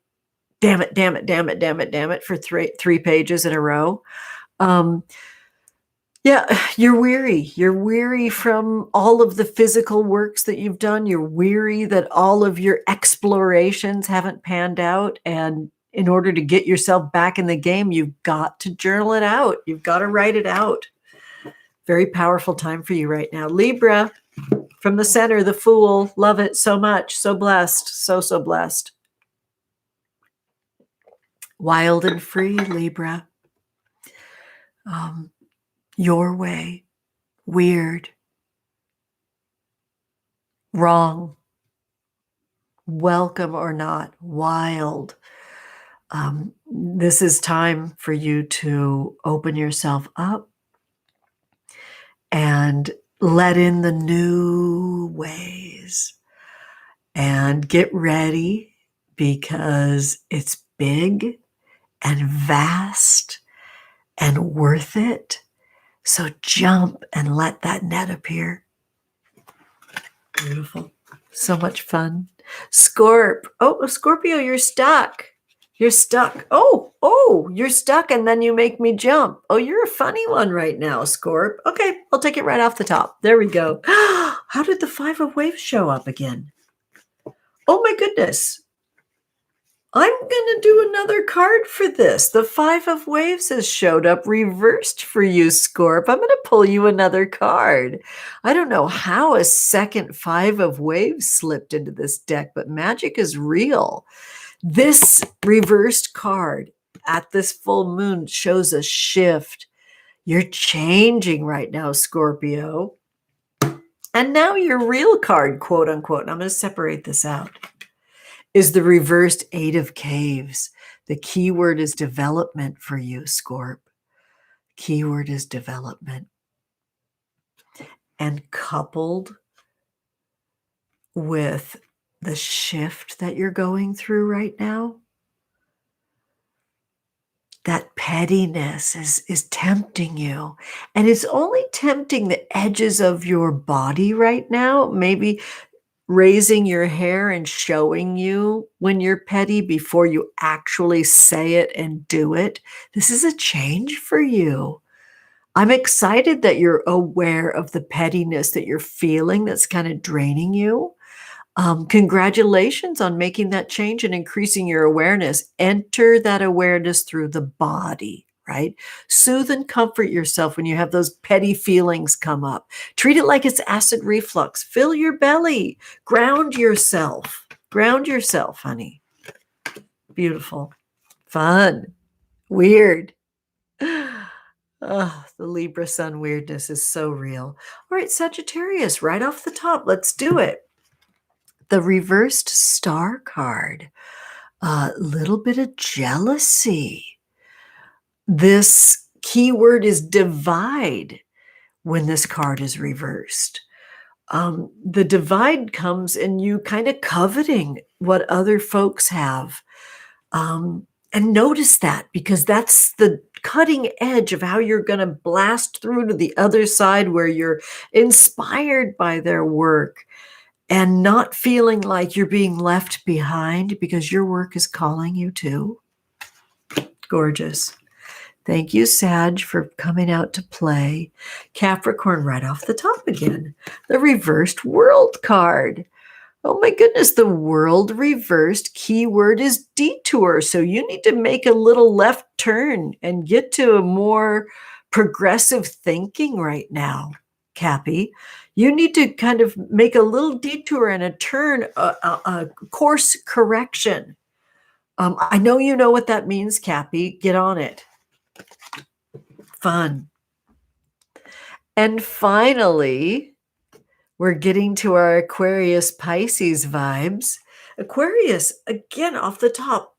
damn it, for three pages in a row. Yeah, you're weary. You're weary from all of the physical works that you've done. You're weary that all of your explorations haven't panned out. And in order to get yourself back in the game, you've got to journal it out. You've got to write it out. Very powerful time for you right now. Libra, from the center, the Fool. Love it so much. So blessed. So blessed. Wild and free, Libra. Your way, weird, wrong, welcome or not, wild. This is time for you to open yourself up and let in the new ways and get ready, because it's big and vast and worth it. So jump and let that net appear. Beautiful. So much fun. Scorpio, you're stuck. You're stuck. Oh, you're stuck, and then you make me jump. Oh, you're a funny one right now, Scorp. Okay, I'll take it right off the top. There we go. How did the Five of Waves show up again? Oh my goodness. I'm going to do another card for this. The Five of Waves has showed up reversed for you, Scorp. I'm going to pull you another card. I don't know how a second Five of Waves slipped into this deck, but magic is real. This reversed card at this full moon shows a shift. You're changing right now, Scorpio. And now your real card, quote unquote, and I'm going to separate this out, is the reversed Eight of Caves. The key word is development for you, Scorp. Keyword is development. And coupled with the shift that you're going through right now, that pettiness is tempting you. And it's only tempting the edges of your body right now, maybe raising your hair and showing you when you're petty before you actually say it and do it. This is a change for you. I'm excited that you're aware of the pettiness that you're feeling that's kind of draining you. Congratulations on making that change and increasing your awareness. Enter that awareness through the body, right? Soothe and comfort yourself when you have those petty feelings come up. Treat it like it's acid reflux. Fill your belly. Ground yourself. Ground yourself, honey. Beautiful. Fun. Weird. Oh, the Libra sun weirdness is so real. All right, Sagittarius, right off the top, let's do it. The reversed star card, a little bit of jealousy. This keyword is divide when this card is reversed. The divide comes in you kind of coveting what other folks have. And notice that, because that's the cutting edge of how you're going to blast through to the other side where you're inspired by their work and not feeling like you're being left behind because your work is calling you too. Gorgeous. Thank you, Sag, for coming out to play. Capricorn right off the top again. The reversed world card. Oh my goodness, the world reversed keyword is detour. So you need to make a little left turn and get to a more progressive thinking right now, Cappy. You need to kind of make a little detour and a turn, a course correction. I know you know what that means, Cappy. Get on it. Fun. And finally, we're getting to our Aquarius Pisces vibes. Aquarius, again, off the top.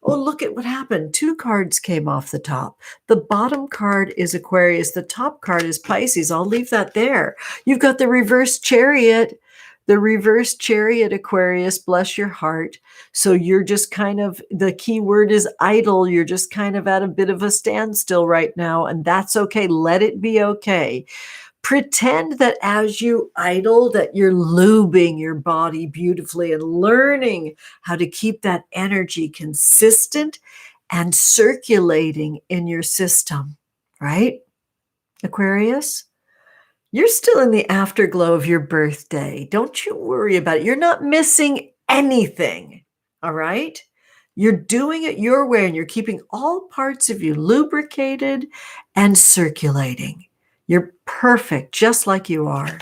Oh, look at what happened. 2 cards came off the top. The bottom card is Aquarius. The top card is Pisces. I'll leave that there. You've got the reversed chariot. The reversed chariot, Aquarius, bless your heart. So you're just kind of, the key word is idle. You're just kind of at a bit of a standstill right now, and that's okay. Let it be okay. Pretend that as you idle, that you're lubing your body beautifully and learning how to keep that energy consistent and circulating in your system, right? Aquarius, you're still in the afterglow of your birthday. Don't you worry about it. You're not missing anything, all right? You're doing it your way, and you're keeping all parts of you lubricated and circulating. You're perfect, just like you are.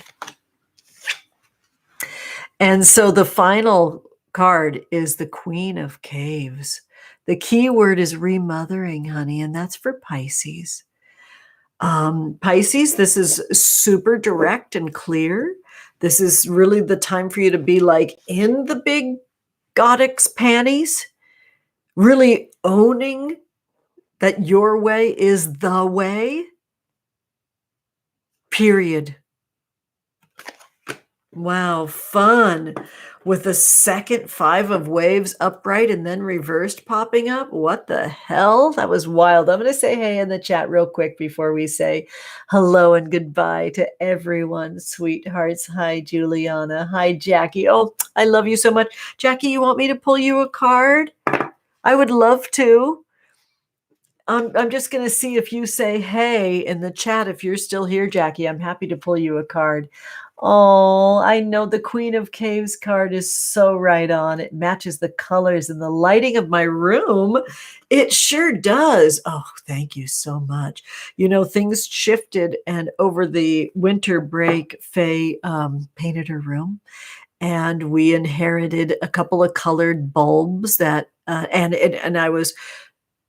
And so the final card is the Queen of Caves. The key word is remothering, honey, and that's for Pisces. Pisces, this is super direct and clear. This is really the time for you to be like in the big goddess panties, really owning that your way is the way. Period. Wow, fun. With the second 5 of waves upright and then reversed popping up. What the hell? That was wild. I'm going to say hey in the chat real quick before we say hello and goodbye to everyone, sweethearts. Hi, Juliana. Hi, Jackie. Oh, I love you so much. Jackie, you want me to pull you a card? I would love to. I'm just going to see if you say hey in the chat. If you're still here, Jackie, I'm happy to pull you a card. Oh, I know the Queen of Caves card is so right on. It matches the colors and the lighting of my room. It sure does. Oh, thank you so much. You know, things shifted, and over the winter break, Faye painted her room, and we inherited a couple of colored bulbs that, and I was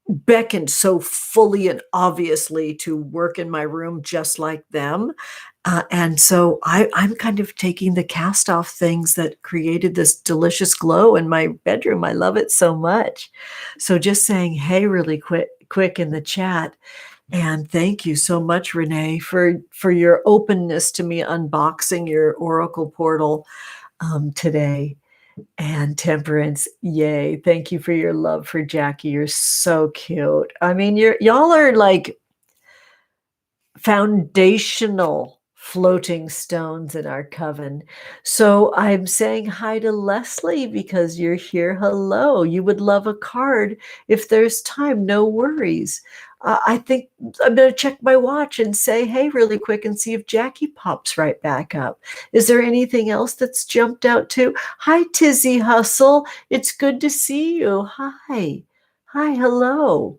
beckoned so fully and obviously to work in my room just like them. And so I'm kind of taking the cast off things that created this delicious glow in my bedroom. I love it so much. So just saying, hey, really quick in the chat. And thank you so much, Renee, for your openness to me unboxing your Oracle portal today. And Temperance, yay. Thank you for your love for Jackie. You're so cute. I mean, y'all are like foundational floating stones in our coven. So I'm saying hi to Leslie because you're here. Hello. You would love a card if there's time. No worries. I think I'm going to check my watch and say hey really quick and see if Jackie pops right back up. Is there anything else that's jumped out too? Hi, Tizzy Hustle. It's good to see you. Hi. Hi. Hello.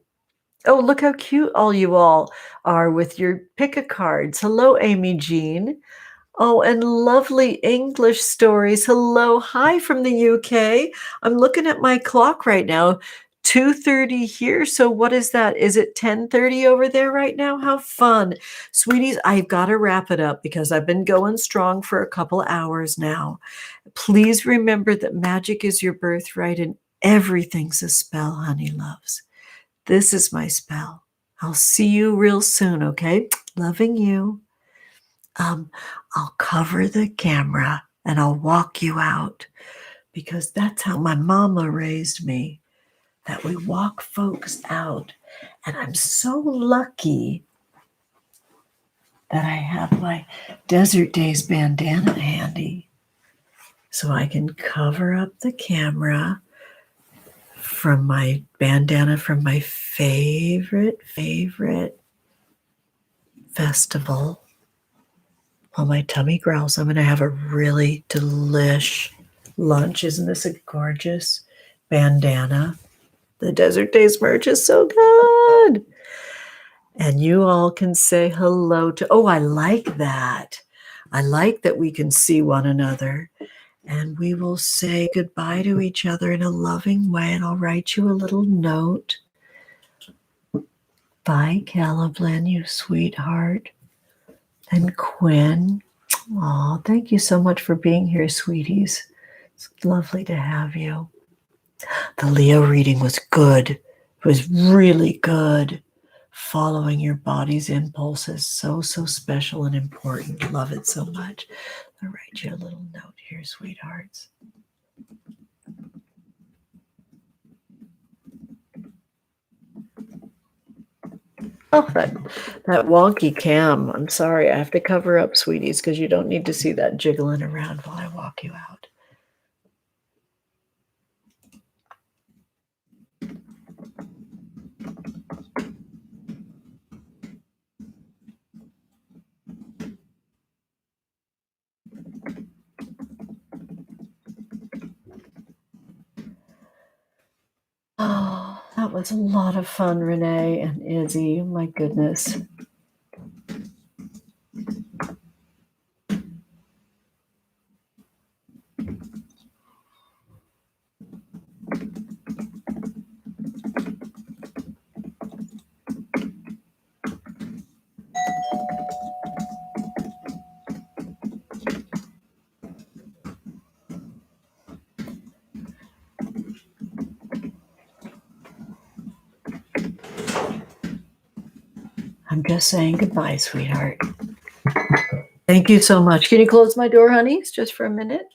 Oh, look how cute all you all are with your pick-a-cards. Hello, Amy Jean. Oh, and lovely English stories. Hello. Hi from the UK. I'm looking at my clock right now. 2:30 here. So what is that? Is it 10:30 over there right now? How fun. Sweeties, I've got to wrap it up because I've been going strong for a couple hours now. Please remember that magic is your birthright and everything's a spell, honey loves. This is my spell. I'll see you real soon, okay? Loving you. I'll cover the camera and I'll walk you out because that's how my mama raised me, that we walk folks out. And I'm so lucky that I have my Desert Days bandana handy so I can cover up the camera from my bandana from my favorite festival. While my tummy growls, I'm going to have a really delish lunch. Isn't this a gorgeous bandana? The Desert Days merch is so good. And you all can say hello to, oh, I like that. I like that we can see one another. And we will say goodbye to each other in a loving way. And I'll write you a little note. Bye, Calablin, you sweetheart. And Quinn. Oh, thank you so much for being here, sweeties. It's lovely to have you. The Leo reading was good. It was really good. Following your body's impulses, so special and important. Love it so much. I'll write you a little note here, sweethearts. Oh, that wonky cam. I'm sorry. I have to cover up, sweeties, because you don't need to see that jiggling around while I walk you out. Oh, that was a lot of fun, Renee and Izzy. My goodness. I'm just saying goodbye, sweetheart. Thank you so much. Can you close my door, honeys, just for a minute?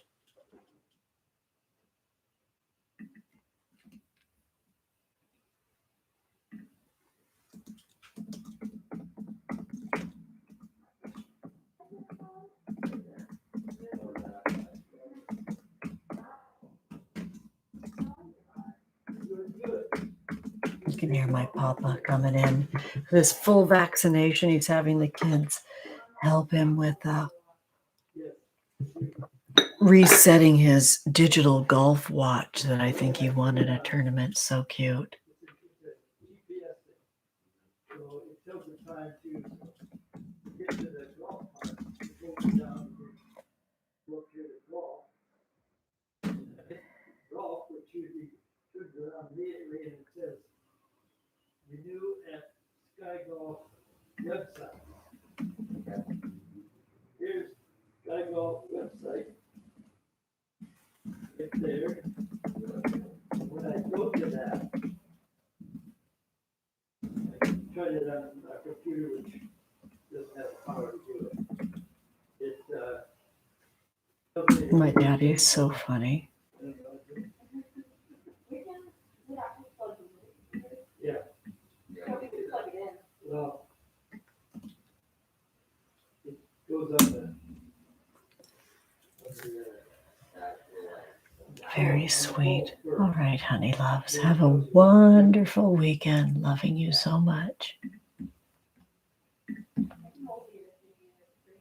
You can hear my papa coming in. This full vaccination, he's having the kids help him with resetting his digital golf watch that I think he won at a tournament. So cute. go website. Right there. When I go to that, I tried it on a computer which doesn't have power to do it. My daddy is so funny. Yeah. Well, it goes up the. Very sweet. All right, honey loves. Have a wonderful weekend. Loving you so much.